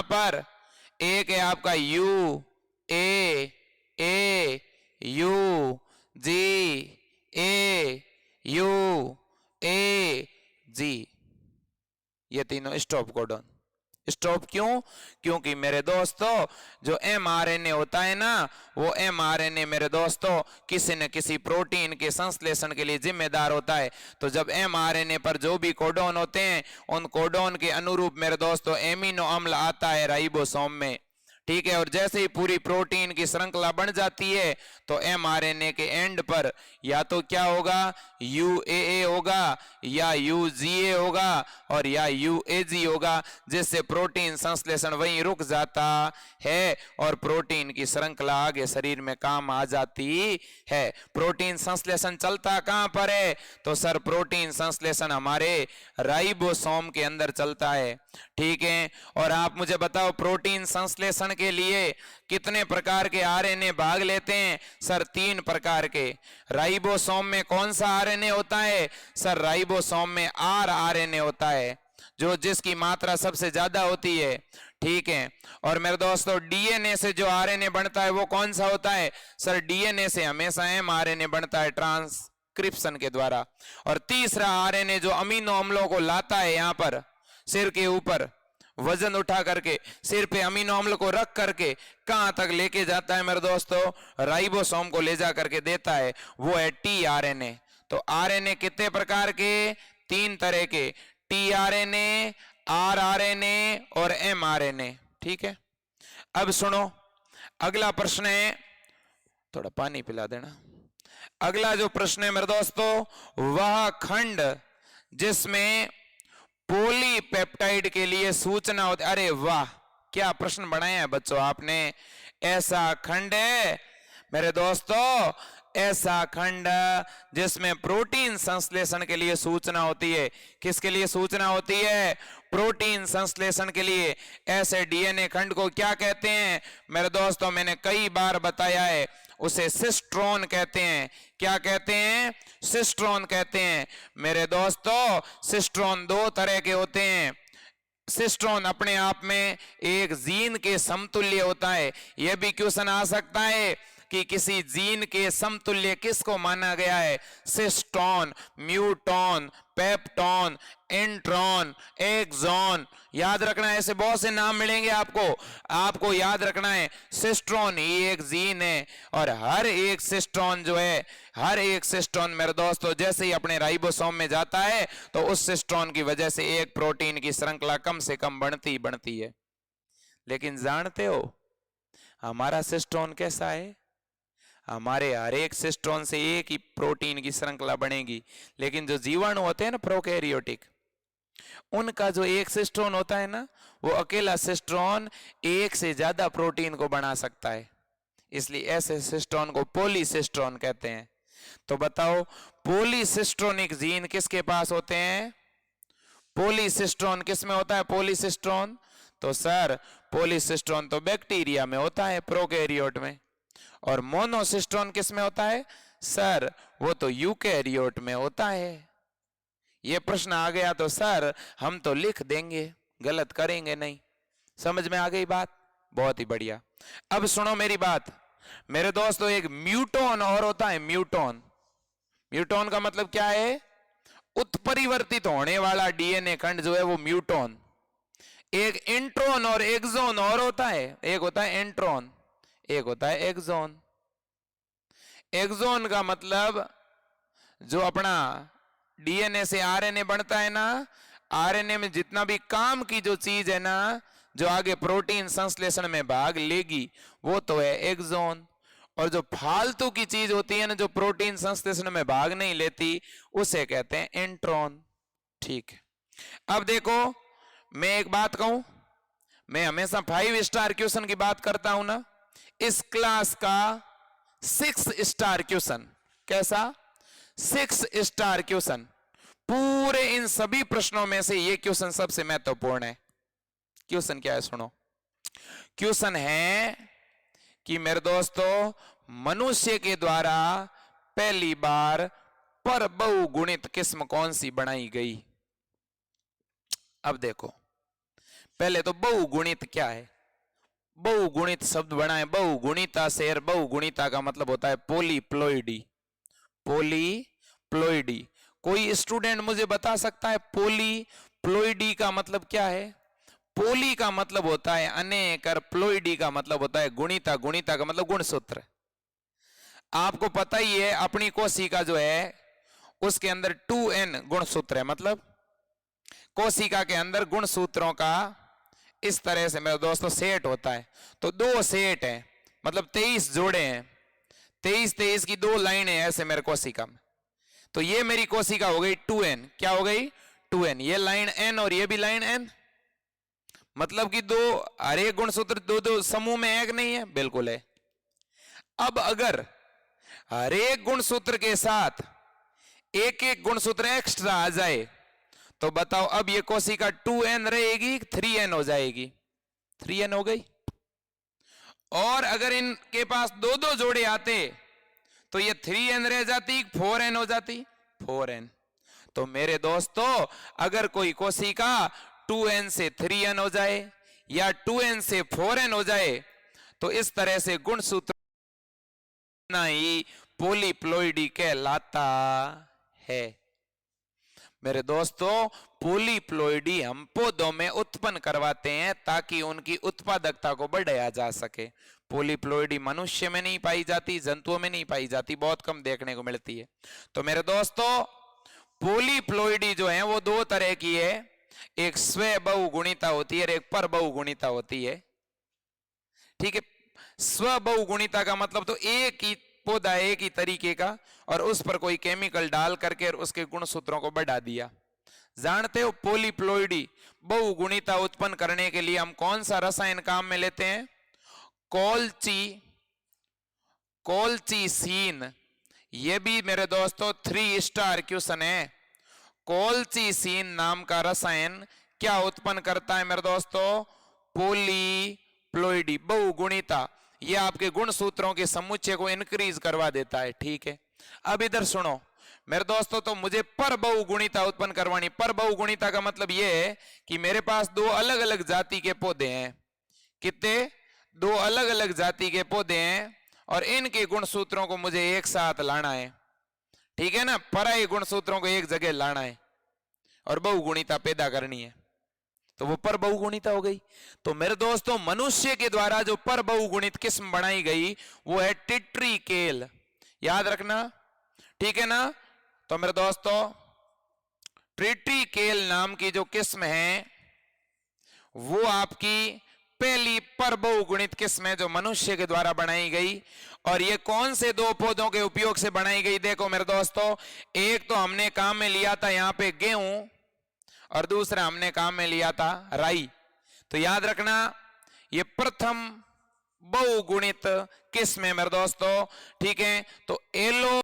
Speaker 1: पर एक है आपका U A U G A U A G, ये तीनों स्टॉप कोडोन। स्टॉप क्यों? क्योंकि मेरे दोस्तों जो mRNA होता है ना, वो mRNA मेरे दोस्तों किसी न किसी प्रोटीन के संश्लेषण के लिए जिम्मेदार होता है। तो जब mRNA पर जो भी कोडोन होते हैं, उन कोडोन के अनुरूप मेरे दोस्तों एमिनो अम्ल आता है राइबोसोम में। ठीक है, और जैसे ही पूरी प्रोटीन की श्रृंखला बन जाती है तो mRNA के एंड पर या तो क्या होगा? UAA होगा या UGA होगा और या UAG होगा, जिससे प्रोटीन संश्लेषण वहीं रुक जाता है और प्रोटीन की श्रृंखला आगे शरीर में काम आ जाती है। प्रोटीन संश्लेषण चलता कहां पर है? तो सर प्रोटीन संश्लेषण हमारे राइबोसोम के अंदर चलता है। ठीक है, और आप मुझे बताओ प्रोटीन संश्लेषण संश्लेषण के लिए कितने प्रकार के आरएनए भाग लेते हैं? सर 3 प्रकार के। राइबोसोम में कौन सा आरएनए होता है? सर राइबोसोम में आर आरएनए होता है, जो जिसकी मात्रा सबसे ज्यादा होती है। ठीक है। और मेरे दोस्तों डीएनए से जो आरएनए बनता है वो कौन सा होता है? सर डीएनए से हमेशा एमआरएनए बनता है ट्रांसक्रिप्शन के द्वारा। और तीसरा आरएनए जो अमीनो अम्लों को लाता है यहां पर सिर के ऊपर वजन उठा करके सिर पे अमीनो अम्ल को रख करके कहां तक लेके जाता है मेरे दोस्तों? राइबोसोम को ले जा करके देता है, वो है टीआरएनए। तो आरएनए कितने प्रकार के? 3 तरह के, टीआरएनए, आरआरएनए और एमआरएनए। ठीक है। अब सुनो, अगला प्रश्न है, थोड़ा पानी पिला देना। अगला जो प्रश्न है मेरे दोस्तों, वह खंड जिसमें पॉलीपेप्टाइड के लिए सूचना होती। अरे वाह, क्या प्रश्न बनाया है बच्चों आपने। ऐसा खंड है मेरे दोस्तों, ऐसा खंड जिसमें प्रोटीन संश्लेषण के लिए सूचना होती है। किसके लिए सूचना होती है? प्रोटीन संश्लेषण के लिए। ऐसे डीएनए खंड को क्या कहते हैं मेरे दोस्तों? मैंने कई बार बताया है, उसे सिस्ट्रोन कहते हैं। क्या कहते हैं? सिस्ट्रोन कहते हैं। मेरे दोस्तों सिस्ट्रोन 2 तरह के होते हैं। सिस्ट्रोन अपने आप में एक जीन के समतुल्य होता है। यह भी क्वेश्चन आ सकता है कि किसी जीन के समतुल्य किसको माना गया है? Cistron, muton, peptone, intron, exon. याद रखना है, ऐसे बहुत से नाम मिलेंगे आपको। आपको याद रखना है सिस्ट्रोन ही एक जीन है, और हर एक सिस्ट्रोन जो है, हर एक सिस्ट्रोन मेरे दोस्तों जैसे ही अपने राइबोसोम में जाता है तो उस सिस्ट्रोन की वजह से एक प्रोटीन की श्रृंखला कम से कम बनती है। लेकिन जानते हो हमारा सिस्ट्रोन कैसा है? हमारे हर एक सिस्ट्रोन से एक ही प्रोटीन की श्रृंखला बनेगी, लेकिन जो जीवाणु होते हैं ना प्रोकैरियोटिक, उनका जो एक सिस्ट्रोन होता है ना, वो अकेला सिस्ट्रोन एक से ज्यादा प्रोटीन को बना सकता है। इसलिए ऐसे सिस्ट्रोन को पॉलीसिस्ट्रोन कहते हैं। तो बताओ पॉलीसिस्ट्रोनिक जीन किसके पास होते हैं? पॉलीसिस्ट्रोन किस में होता है? पॉलीसिस्ट्रोन तो सर पॉलीसिस्ट्रोन तो बैक्टीरिया में होता है, प्रोकैरियोट में। और मोनोसिस्ट्रोन किस में होता है? सर वो तो यूकैरियोट में होता है। ये प्रश्न आ गया तो सर हम तो लिख देंगे, गलत करेंगे नहीं। समझ में आ गई बात? बहुत ही बढ़िया। अब सुनो मेरी बात मेरे दोस्तों, एक म्यूटोन और होता है। म्यूटोन, म्यूटोन का मतलब क्या है? उत्परिवर्तित होने वाला डीएनए खंड जो है वो म्यूटोन। एक इंट्रोन और एक्सोन और होता है। एक होता है इंट्रोन, एक होता है एक्सोन। एक्सोन का मतलब जो अपना डीएनए से आरएनए बनता है ना, आरएनए में जितना भी काम की जो चीज है ना, जो आगे प्रोटीन संश्लेषण में भाग लेगी, वो तो है एक्सोन। और जो फालतू की चीज होती है ना, जो प्रोटीन संश्लेषण में भाग नहीं लेती, उसे कहते हैं इंट्रॉन। ठीक है। अब देखो मैं एक बात कहूं, मैं हमेशा 5 स्टार क्वेश्चन की बात करता हूं ना, इस क्लास का 6 स्टार क्वेश्चन, कैसा? 6 स्टार क्वेश्चन। पूरे इन सभी प्रश्नों में से ये क्वेश्चन सबसे महत्वपूर्ण है। क्वेश्चन क्या है सुनो। क्वेश्चन है कि मेरे दोस्तों मनुष्य के द्वारा पहली बार पर बहुगुणित किस्म कौन सी बनाई गई? अब देखो पहले तो बहुगुणित क्या है? बहुगुणित शब्द बना है बहुगुणिता से, और बहुगुणिता का मतलब होता है पॉलीप्लॉइडी। पॉलीप्लॉइडी। कोई स्टूडेंट मुझे बता सकता है पॉलीप्लॉइडी का मतलब क्या है? पोली का मतलब होता है अनेक, और प्लॉइडी का मतलब होता है गुणिता। गुणिता का मतलब गुणसूत्र। आपको पता ही है अपनी कोशिका जो है उसके अंदर 2n गुणसूत्र है। मतलब कोशिका के अंदर गुणसूत्रों का इस तरह से मेरे दोस्तों सेट होता है। तो 2 सेट है, मतलब 23 जोड़े हैं। 23 की 2 लाइनें ऐसे मेरे कोशिका में। तो ये मेरी कोशिका हो गई 2n। क्या हो गई? 2n। ये लाइन n और ये भी लाइन n, मतलब कि 2, हर एक गुणसूत्र 2 समूह में है कि नहीं है? बिल्कुल है। अब अगर हर एक गुणसूत्र के साथ एक एक गुणसूत्र एक्स्ट्रा आ जाए तो बताओ अब ये कोशिका 2n रहेगी 3n हो जाएगी? 3n हो गई। और अगर इनके पास दो दो जोड़े आते तो ये 3n रह जाती, 4n हो जाती, 4n। तो मेरे दोस्तों अगर कोई कोशिका 2n से 3n हो जाए या 2n से 4n हो जाए तो इस तरह से गुणसूत्र ही पॉलीप्लॉइडी कहलाता है। मेरे दोस्तों पॉलीप्लॉइडी हम पौधों में उत्पन्न करवाते हैं ताकि उनकी उत्पादकता को बढ़ाया जा सके। पॉलीप्लॉइडी मनुष्य में नहीं पाई जाती, जंतुओं में नहीं पाई जाती, बहुत कम देखने को मिलती है। तो मेरे दोस्तों पॉलीप्लॉइडी जो है वो दो तरह की है, एक स्व बहुगुणिता होती है और एक पर बहुगुणिता होती है। ठीक है, स्व बहुगुणिता का मतलब तो एक ही पौधा एक ही तरीके का और उस पर कोई केमिकल डाल करके और उसके गुणसूत्रों को बढ़ा दिया। जानते हो पॉलीप्लॉइडी बहुगुणिता उत्पन्न करने के लिए हम कौन सा रसायन काम में लेते हैं? कोलचीसीन। ये भी मेरे दोस्तों 3 स्टार क्वेश्चन है। कोलचीसीन नाम का रसायन क्या उत्पन्न करता है मेरे दोस्तों? पॉलीप्लॉइडी बहुगुणिता। ये आपके गुणसूत्रों के समुच्चय को इंक्रीज करवा देता है। ठीक है, अब इधर सुनो मेरे दोस्तों, तो मुझे पर बहुगुणिता उत्पन्न करवानी। पर बहुगुणिता का मतलब ये है कि मेरे पास दो अलग अलग जाति के पौधे हैं। कितने? दो अलग अलग जाति के पौधे हैं और इनके गुणसूत्रों को मुझे एक साथ लाना है। ठीक है ना, पराये गुणसूत्रों को एक जगह लाना है और बहुगुणिता पैदा करनी है, तो वो पर बहुगुणिता हो गई। तो मेरे दोस्तों मनुष्य के द्वारा जो पर बहुगुणित किस्म बनाई गई वो है टिट्रिकेल। याद रखना, ठीक है ना। तो मेरे दोस्तों टिट्रिकेल नाम की जो किस्म है वो आपकी पहली पर बहुगुणित किस्म है जो मनुष्य के द्वारा बनाई गई। और ये कौन से दो पौधों के उपयोग से बनाई गई? देखो मेरे दोस्तों, एक तो हमने काम में लिया था यहाँ पे गेहूं और दूसरा हमने काम में लिया था राई। तो याद रखना ये प्रथम बहुगुणित किस्म है मेरे दोस्तों। ठीक है, तो एलो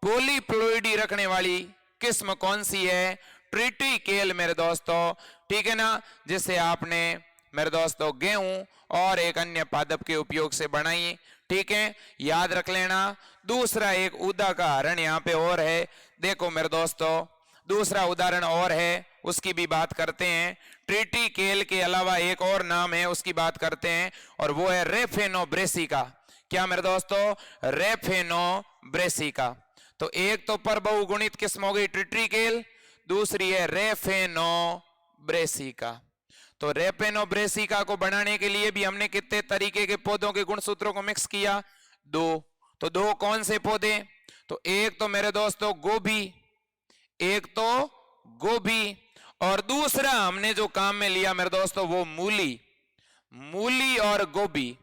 Speaker 1: पॉलीप्लॉइडी रखने वाली किस्म कौन सी है? ट्रिटिकेल मेरे दोस्तों। ठीक है ना, जिसे आपने मेरे दोस्तों गेहूं और एक अन्य पादप के उपयोग से बनाई। ठीक है, याद रख लेना। दूसरा एक उदाहरण यहाँ पे और है, देखो मेरे दोस्तों दूसरा उदाहरण और है, उसकी भी बात करते हैं। ट्रिटिकेल के अलावा एक और नाम है, उसकी बात करते हैं और वो है रेफेनोब्रेसिका। क्या मेरे दोस्तों? रेफेनोब्रेसिका। तो एक तो पर बहुगुणित किस्म हो गई ट्रिटिकेल, दूसरी है रेफेनोब्रेसिका। तो रेफेनोब्रेसिका को बनाने के लिए भी हमने कितने तरीके के पौधों के गुणसूत्रों को मिक्स किया? दो। तो दो कौन से पौधे? तो एक तो मेरे दोस्तों गोभी, एक तो गोभी और दूसरा हमने जो काम में लिया मेरे दोस्तों वो मूली। मूली और गोभी,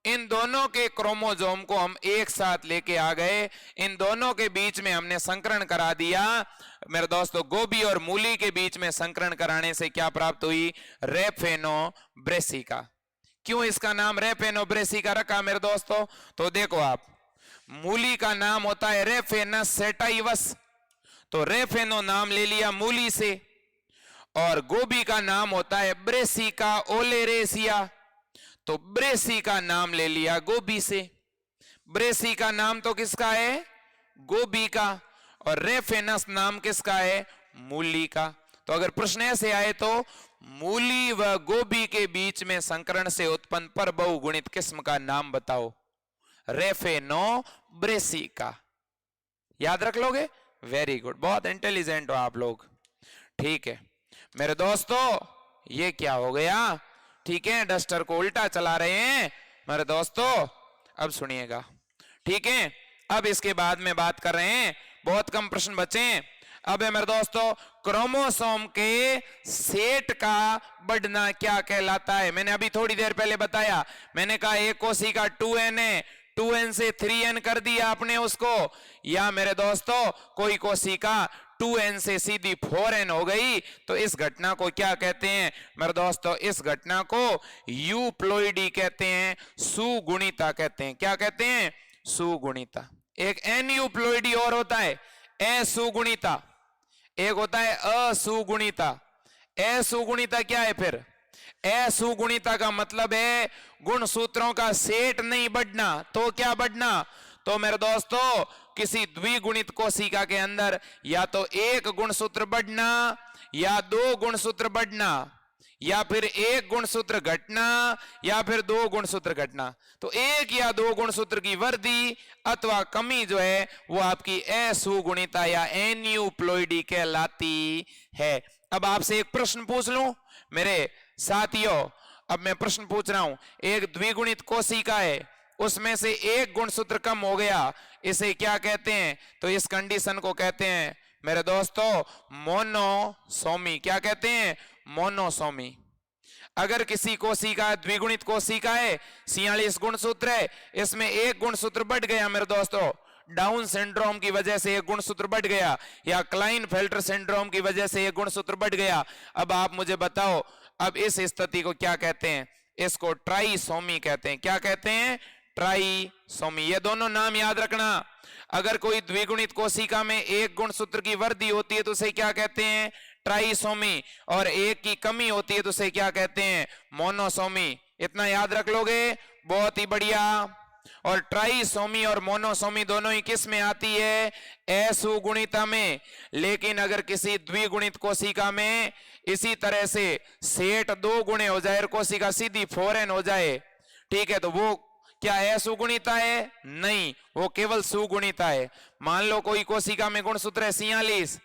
Speaker 1: इन दोनों के क्रोमोसोम को हम एक साथ लेके आ गए, इन दोनों के बीच में हमने संकरण करा दिया मेरे दोस्तों। गोभी और मूली के बीच में संकरण कराने से क्या प्राप्त हुई? रेफेनोब्रेसिका। क्यों इसका नाम रेफेनोब्रेसिका रखा मेरे दोस्तों? तो देखो आप, मूली का नाम होता है रेफेनस सेटाइवस, तो रेफेनो नाम ले लिया मूली से, और गोभी का नाम होता है ब्रेसिका ओलेरेसिया, तो ब्रेसी का नाम ले लिया गोभी से। ब्रेसी का नाम तो किसका है? गोभी का, और रेफेनस नाम किसका है? मूली का। तो अगर प्रश्न ऐसे आए तो मूली व गोभी के बीच में संकरण से उत्पन्न पर बहुगुणित किस्म का नाम बताओ। रेफेनोब्रेसिका। याद रख लोगे? वेरी गुड, बहुत इंटेलिजेंट हो आप लोग। ठीक है मेरे दोस्तों, ये क्या हो गया? ठीक है, डस्टर को उल्टा चला रहे हैं मेरे दोस्तों। अब सुनिएगा, ठीक है। अब इसके बाद में बात कर रहे हैं, बहुत कम प्रश्न बचे हैं। अब है मेरे दोस्तों क्रोमोसोम के सेट का बढ़ना क्या कहलाता है? मैंने अभी थोड़ी देर पहले बताया, मैंने कहा एक कोशिका 2n है, 2n से 3n कर दिया आपने उसको, या मेरे दोस्तों कोई कोशिका 2n से सीधी 4n हो गई, तो इस घटना को क्या कहते हैं मेरे दोस्तों? इस घटना को यूप्लॉइडी कहते हैं, सुगुणिता कहते हैं। क्या कहते हैं? सुगुणिता। एक एनयूप्लॉइडी और होता है असुगुणिता, एक होता है असुगुणिता। असुगुणिता क्या है फिर? असुगुणिता का मतलब है गुण सूत्रों का सेट नहीं बढ़ना, तो क्या बढ़ना? तो मेरे दोस्तों किसी द्विगुणित कोशिका के अंदर या तो एक गुणसूत्र बढ़ना या दो गुणसूत्र बढ़ना, या फिर एक गुणसूत्र घटना या फिर दो गुणसूत्र घटना। तो एक या दो गुणसूत्र की वृद्धि अथवा कमी जो है वो आपकी असुगुणिता या एन्यूप्लॉइडी कहलाती है। अब आपसे एक प्रश्न पूछ लूं मेरे साथियों, अब मैं प्रश्न पूछ रहा हूं, एक द्विगुणित कोशिका है, उसमें से एक गुणसूत्र कम हो गया, इसे क्या कहते हैं? तो इस कंडीशन को कहते हैं मेरे दोस्तों मोनोसोमी। क्या कहते हैं? मोनोसोमी। अगर किसी कोशिका द्विगुणित कोशिका है, 46 गुणसूत्र है, इसमें एक गुणसूत्र बढ़ गया मेरे दोस्तों, डाउन सिंड्रोम की वजह से एक गुणसूत्र बढ़ गया या क्लाइनफेल्टर सिंड्रोम की वजह से एक गुणसूत्र बढ़ गया, अब आप मुझे बताओ अब इस स्थिति को क्या कहते हैं? इसको ट्राइसोमी कहते हैं। क्या कहते हैं? ट्राइसोमी। ये दोनों नाम याद रखना। अगर कोई द्विगुणित कोशिका में एक गुणसूत्र की वृद्धि होती है तो उसे क्या कहते हैं? ट्राइसोमी। और एक की कमी होती है तो उसे क्या कहते हैं? मोनोसोमी। इतना याद रख लोगे? बहुत ही बढ़िया। और ट्राइसोमी और मोनोसोमी दोनों ही किस में आती है? असुगुणिता में। लेकिन अगर किसी द्विगुणित कोशिका में इसी तरह से सेट दो गुणे हो जाए और कोशिका सीधी फॉरेन हो जाए, ठीक है, तो वो क्या असुगुणिता है? नहीं, वो केवल सुगुणिता है। मान लो कोई कोशिका में गुणसूत्र है 46,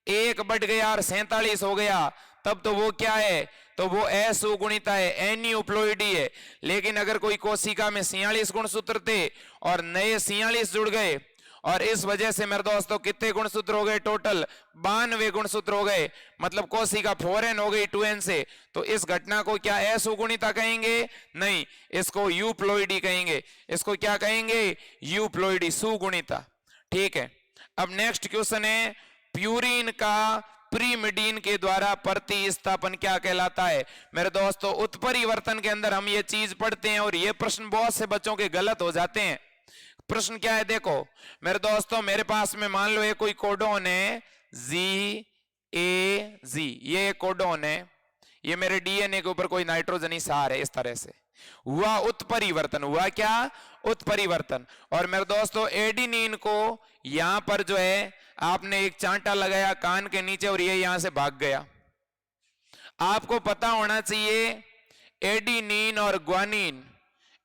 Speaker 1: एक बढ़ गया और 47 हो गया, तब तो वो क्या है? तो वो असुगुणिता है, एन्यूप्लॉइडी है। लेकिन अगर कोई कोशिका में 46 गुणसूत्र थे और नए 46 जुड़ गए, और इस वजह से मेरे दोस्तों कितने गुणसूत्र हो गए? टोटल 92 गुणसूत्र हो गए, मतलब कोशिका फॉरेन हो गई 2n से, तो इस घटना को क्या असुगुणिता कहेंगे? नहीं, इसको यूप्लॉइडी कहेंगे। इसको क्या कहेंगे? यूप्लॉइडी, सुगुणिता। ठीक है, अब नेक्स्ट क्वेश्चन है, प्यूरिन का प्रीमिडीन के द्वारा प्रतिस्थापन क्या कहलाता है? मेरे दोस्तों उत्परिवर्तन के अंदर हम ये चीज पढ़ते हैं और ये प्रश्न बहुत से बच्चों के गलत हो जाते हैं। प्रश्न क्या है देखो मेरे दोस्तों, मेरे पास में मान लो ये कोई कोडोन है ZAG, ये कोडोन है, ये मेरे डीएनए के ऊपर कोई नाइट्रोजनी सार है, इस तरह से हुआ उत्परिवर्तन। हुआ क्या? उत्परिवर्तन। और मेरे दोस्तों एडिनिन को यहां पर जो है आपने एक चांटा लगाया कान के नीचे और ये यहां से भाग गया। आपको पता होना चाहिए एडिनिन और ग्वानिन,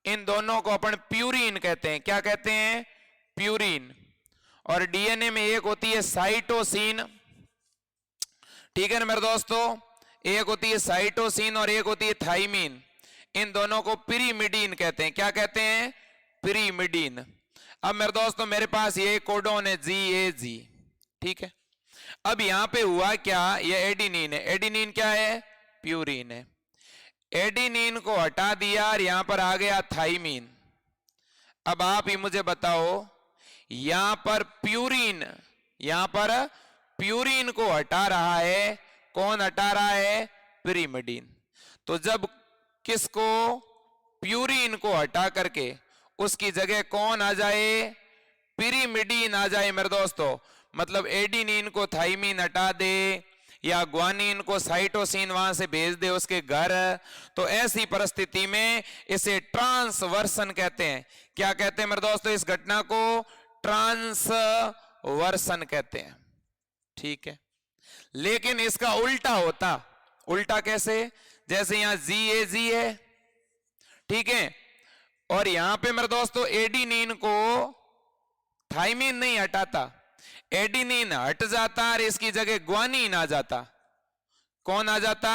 Speaker 1: इन दोनों को अपन प्यूरिन कहते हैं। क्या कहते हैं? प्यूरिन। और डीएनए में एक होती है साइटोसिन, ठीक है ना मेरे दोस्तों, एक होती है साइटोसिन और एक होती है थाइमिन, इन दोनों को पिरिमिडीन कहते हैं। क्या कहते हैं? पिरिमिडीन। अब मेरे दोस्तों मेरे पास ये कोडोन है ZAG, ठीक है। अब यहां पे हुआ क्या? ये एडिनिन है, एडिनिन क्या है? प्यूरिन है। एडिनिन को हटा दिया और यहां पर आ गया थाइमिन। अब आप ही मुझे बताओ, यहां पर प्यूरिन को हटा रहा है, कौन हटा रहा है? पिरिमिडीन। तो जब किसको? प्यूरिन को हटा करके उसकी जगह कौन आ जाए? पिरिमिडीन आ जाए मेरे दोस्तों, मतलब एडिनिन को थाइमिन हटा दे या ग्वानिन को साइटोसिन वहां से भेज दे उसके घर, तो ऐसी परिस्थिति में इसे ट्रांसवर्सन कहते हैं। क्या कहते हैं मेरे दोस्तों? इस घटना को ट्रांसवर्सन कहते हैं, ठीक है। लेकिन इसका उल्टा होता। उल्टा कैसे? जैसे यहां ZAG है, ठीक है, और यहां पे मेरे दोस्तों एडिनिन को थाइमिन नहीं हटाता, एडिनिन हट जाता और इसकी जगह ग्वानिन आ जाता। कौन आ जाता?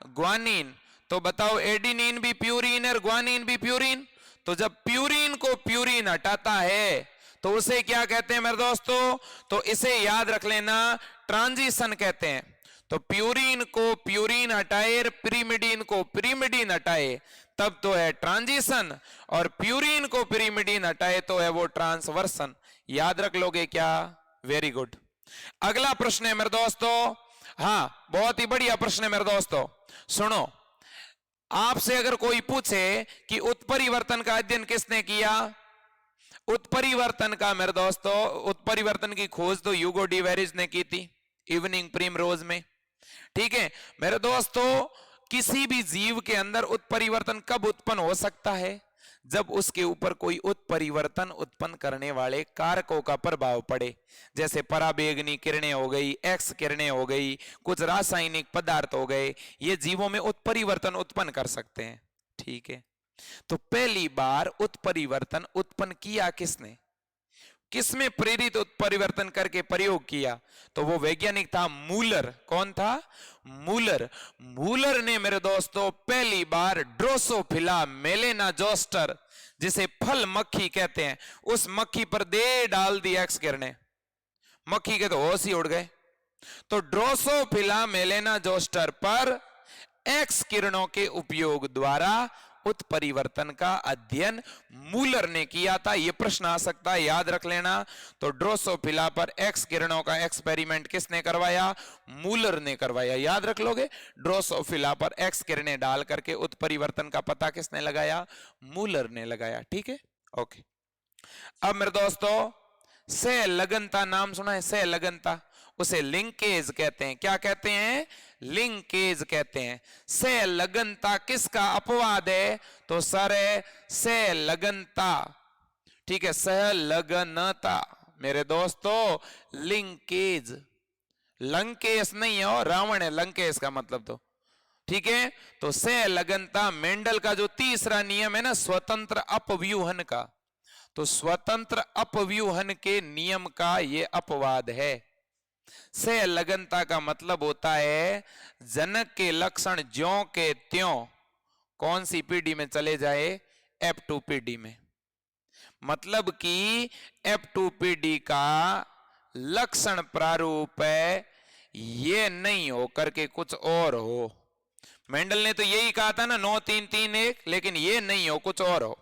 Speaker 1: ग्वानिन। तो बताओ एडिनिन भी प्यूरिन और ग्वानिन भी प्यूरिन, तो जब प्यूरिन को प्यूरिन हटाता है तो उसे क्या कहते हैं मेरे दोस्तों? तो इसे याद रख लेना, ट्रांजिशन कहते हैं। तो प्यूरिन को प्यूरिन हटाए, पिरिमिडीन को पिरिमिडीन हटाए, तब तो है ट्रांजिशन, और प्यूरिन को पिरिमिडीन हटाए तो है वो ट्रांसवर्सन। याद रख लोगे क्या? Very good. अगला प्रश्न है मेरे दोस्तों, हाँ बहुत ही बढ़िया प्रश्न है मेरे दोस्तों, सुनो। आपसे अगर कोई पूछे कि उत्परिवर्तन का अध्ययन किसने किया? उत्परिवर्तन का मेरे दोस्तों, उत्परिवर्तन की खोज तो ह्यूगो डी वेरिज ने की थी इवनिंग प्रिमरोज में, ठीक है मेरे दोस्तों। किसी भी जीव के अंदर उत्परिवर्तन कब उत्पन्न हो सकता है? जब उसके ऊपर कोई उत्परिवर्तन उत्पन्न करने वाले कारकों का प्रभाव पड़े, जैसे पराबैंगनी किरणें हो गई, एक्स किरणें हो गई, कुछ रासायनिक पदार्थ हो गए, ये जीवों में उत्परिवर्तन उत्पन्न कर सकते हैं। ठीक है, तो पहली बार उत्परिवर्तन उत्पन्न किया किसने, किसमें प्रेरित उत्परिवर्तन करके प्रयोग किया? तो वो वैज्ञानिक था मूलर। कौन था? मूलर। मूलर ने मेरे दोस्तों पहली बार ड्रोसोफिला मेलेनाजोस्टर, जिसे फल मक्खी कहते हैं, उस मक्खी पर दे डाल दी एक्स किरणें, मक्खी के तो होश ही उड़ गए। तो ड्रोसोफिला मेलेनाजोस्टर पर एक्स किरणों के उपयोग द्वारा उत्परिवर्तन का अध्ययन मूलर ने किया था। यह प्रश्न आ सकता है, याद रख लेना। तो ड्रोसोफिला पर एक्स किरणों का एक्सपेरिमेंट किसने करवाया? मूलर ने करवाया। याद रख लोगे, ड्रोसोफिला पर एक्स किरणें डाल करके उत्परिवर्तन का पता किसने लगाया? मूलर ने लगाया। ठीक है, ओके। अब मेरे दोस्तों, सहलगनता नाम सुना है? सहलगनता, उसे लिंकेज कहते हैं। क्या कहते हैं? लिंकेज कहते हैं। सहलगनता किसका अपवाद है? तो सर सहलगनता। ठीक है, सहलगनता मेरे दोस्तों लिंकेज, लंकेश नहीं है, और रावण है लंकेश का मतलब। तो ठीक है, तो सहलगनता मेंडल का जो तीसरा नियम है ना, स्वतंत्र अपव्यूहन का, तो स्वतंत्र अपव्यूहन के नियम का यह अपवाद है। सहलगनता का मतलब होता है जनक के लक्षण ज्यों के त्यों कौन सी पीढ़ी में चले जाए? F2 पीढ़ी में। मतलब कि F2 पीढ़ी का लक्षण प्रारूप है, ये नहीं हो करके कुछ और हो। मेंडल ने तो यही कहा था ना, 9 3 3 1, लेकिन ये नहीं हो, कुछ और हो।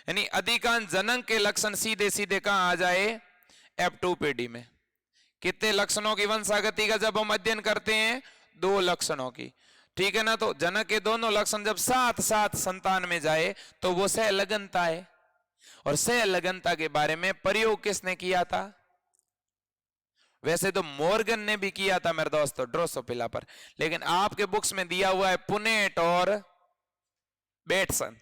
Speaker 1: यानी अधिकांश जनक के लक्षण सीधे सीधे कहां आ जाए? F2 पीढ़ी में। कितने लक्षणों की वंशागति का जब हम अध्ययन करते हैं? 2 लक्षणों की। ठीक है ना, तो जनक के दोनों लक्षण जब साथ साथ संतान में जाए तो वो सहलगनता है। और सहलगनता के बारे में प्रयोग किसने किया था? वैसे तो मॉर्गन ने भी किया था मेरे दोस्तों ड्रोसोफिला पर, लेकिन आपके बुक्स में दिया हुआ है पुनेट और बेटसन।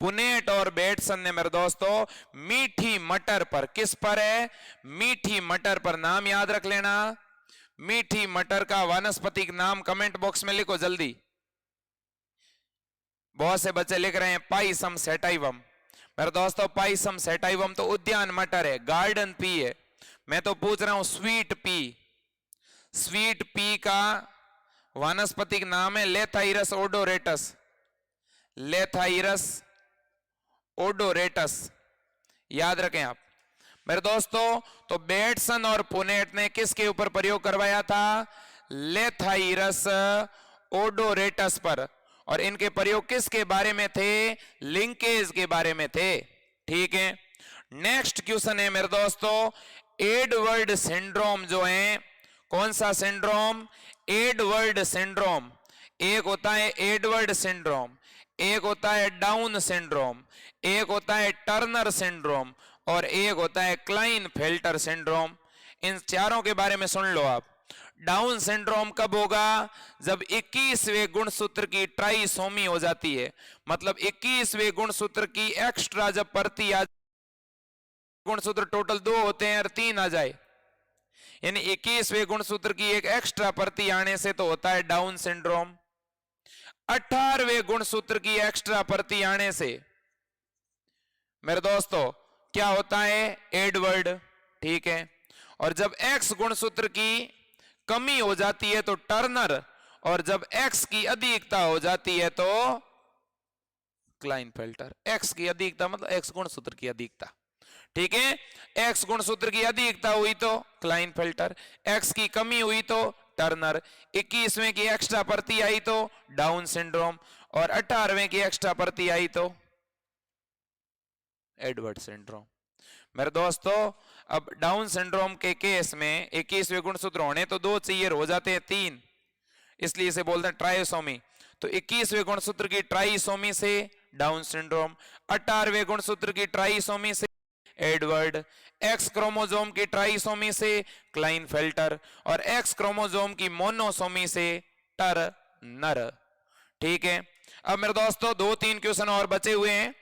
Speaker 1: पुनेट और बेटसन ने मेरे दोस्तों मीठी मटर पर, किस पर है? मीठी मटर पर। नाम याद रख लेना, मीठी मटर का वानस्पतिक नाम कमेंट बॉक्स में लिखो जल्दी। बहुत से बच्चे लिख रहे हैं पाइसम सेटाइवम। मेरे दोस्तों पाइसम सेटाइवम तो उद्यान मटर है, गार्डन पी है। मैं तो पूछ रहा हूं स्वीट पी। स्वीट पी का वानस्पतिक नाम है लेथाइरस ओडोरेटस। लेथाइरस ओडोरेटस, याद रखें आप मेरे दोस्तों। तो बेटसन और पुनेट ने किसके ऊपर प्रयोग करवाया था? लेथाइरस ओडोरेटस पर। और इनके प्रयोग किसके बारे में थे? लिंकेज के बारे में थे। ठीक है, नेक्स्ट क्वेश्चन है मेरे दोस्तों, एडवर्ड सिंड्रोम जो है, कौन सा सिंड्रोम? Edward syndrome. एक होता है एडवर्ड सिंड्रोम, एक होता है डाउन सिंड्रोम, एक होता है टर्नर सिंड्रोम, और एक होता है क्लाइनफेल्टर सिंड्रोम। इन चारों के बारे में सुन लो आप। डाउन सिंड्रोम कब होगा? जब 21वें गुणसूत्र की ट्राइसोमी हो जाती है, मतलब 21वें गुणसूत्र की एक्स्ट्रा जब प्रति आ, गुणसूत्र टोटल 2 होते हैं और 3 आ जाए, यानी 21वें गुणसूत्र की एक एक्स्ट्रा प्रति आने से तो होता है डाउन सिंड्रोम। 18वें गुणसूत्र की एक्स्ट्रा प्रति आने से मेरे दोस्तों क्या होता है? एडवर्ड। ठीक है, और जब एक्स गुणसूत्र की कमी हो जाती है तो टर्नर, और जब एक्स की अधिकता हो जाती है तो क्लाइनफेल्टर। एक्स की अधिकता मतलब एक्स गुणसूत्र की अधिकता। ठीक है, एक्स गुणसूत्र की अधिकता हुई तो क्लाइनफेल्टर, एक्स की कमी हुई तो टर्नर, 21वें की एक्स्ट्रा प्रति आई तो डाउन सिंड्रोम, और 18वें की एक्स्ट्रा प्रति आई तो एडवर्ड सिंड्रोम। मेरे दोस्तों अब डाउन सिंड्रोम के केस में 21वें गुणसूत्र होने तो 2 चाहिए, हो जाते हैं 3, इसलिए इसे बोलते हैं ट्राइसोमी। तो 21वें गुणसूत्र की ट्राइसोमी से डाउन सिंड्रोम, 18वें गुणसूत्र की ट्राइसोमी से एडवर्ड, एक्स क्रोमोसोम की ट्राइसोमी से क्लाइनफेल्टर, और एक्स क्रोमोसोम की मोनोसोमी से टर्नर। ठीक है, अब मेरे दोस्तों 2-3 क्वेश्चन और बचे हुए हैं।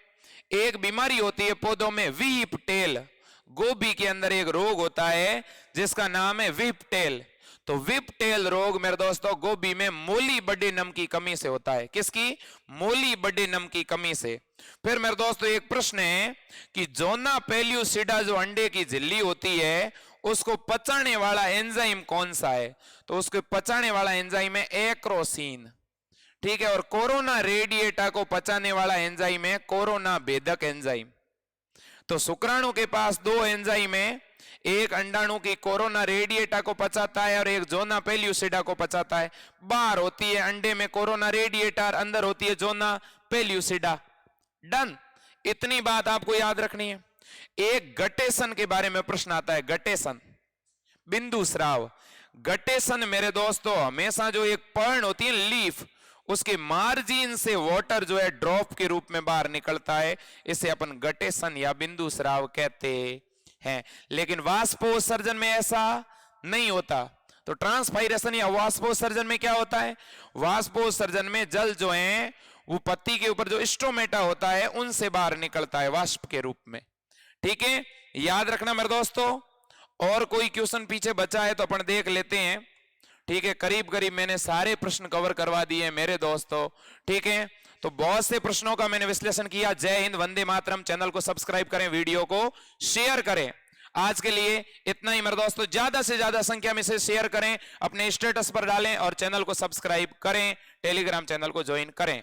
Speaker 1: एक बीमारी होती है पौधों में व्हीप टेल, गोभी के अंदर एक रोग होता है जिसका नाम है व्हीप टेल। तो व्हीप टेल रोग मेरे दोस्तों गोभी में मोलिब्डेनम की कमी से होता है। किसकी? मोलिब्डेनम की कमी से। फिर मेरे दोस्तों एक प्रश्न है कि जोना पेल्यूसिडा जो अंडे की झिल्ली होती है उसको पचाने वाला एंजाइम कौन सा है? तो उसको पचाने वाला एंजाइम है एक्रोसिन। ठीक है, और कोरोना रेडिएटा को पचाने वाला एंजाइम है कोरोना भेदक एंजाइम। तो शुक्राणु के पास 2 एंजाइम है, एक अंडाणु की कोरोना रेडिएटा को पचाता है और एक जोना पेल्यूसिडा को पचाता है। बाहर होती है अंडे में कोरोना रेडिएटा, अंदर होती है जोना पेल्यूसिडा। डन, इतनी बात आपको याद रखनी है। एक गटेशन के बारे में प्रश्न आता है, गटेशन, बिंदु स्राव। गटेशन मेरे दोस्तों हमेशा जो एक पर्ण होती है लीफ, उसके मार्जिन से वाटर जो है ड्रॉप के रूप में बाहर निकलता है, इसे अपन गटेशन या बिंदु स्राव कहते हैं। लेकिन वाष्पोत्सर्जन में ऐसा नहीं होता। तो ट्रांसपायरेशन या वाष्पोत्सर्जन में क्या होता है? वाष्पोत्सर्जन में जल जो है वो पत्ती के ऊपर जो स्टोमेटा होता है उनसे बाहर निकलता है वाष्प के रूप में। ठीक है, याद रखना मेरे दोस्तों। और कोई क्वेश्चन पीछे बचा है तो अपन देख लेते हैं। ठीक है, करीब करीब मैंने सारे प्रश्न कवर करवा दिए मेरे दोस्तों। ठीक है, तो बहुत से प्रश्नों का मैंने विश्लेषण किया। जय हिंद, वंदे मातरम। चैनल को सब्सक्राइब करें, वीडियो को शेयर करें। आज के लिए इतना ही मेरे दोस्तों। ज्यादा से ज्यादा संख्या में से शेयर करें, अपने स्टेटस पर डालें और चैनल को सब्सक्राइब करें, टेलीग्राम चैनल को ज्वाइन करें।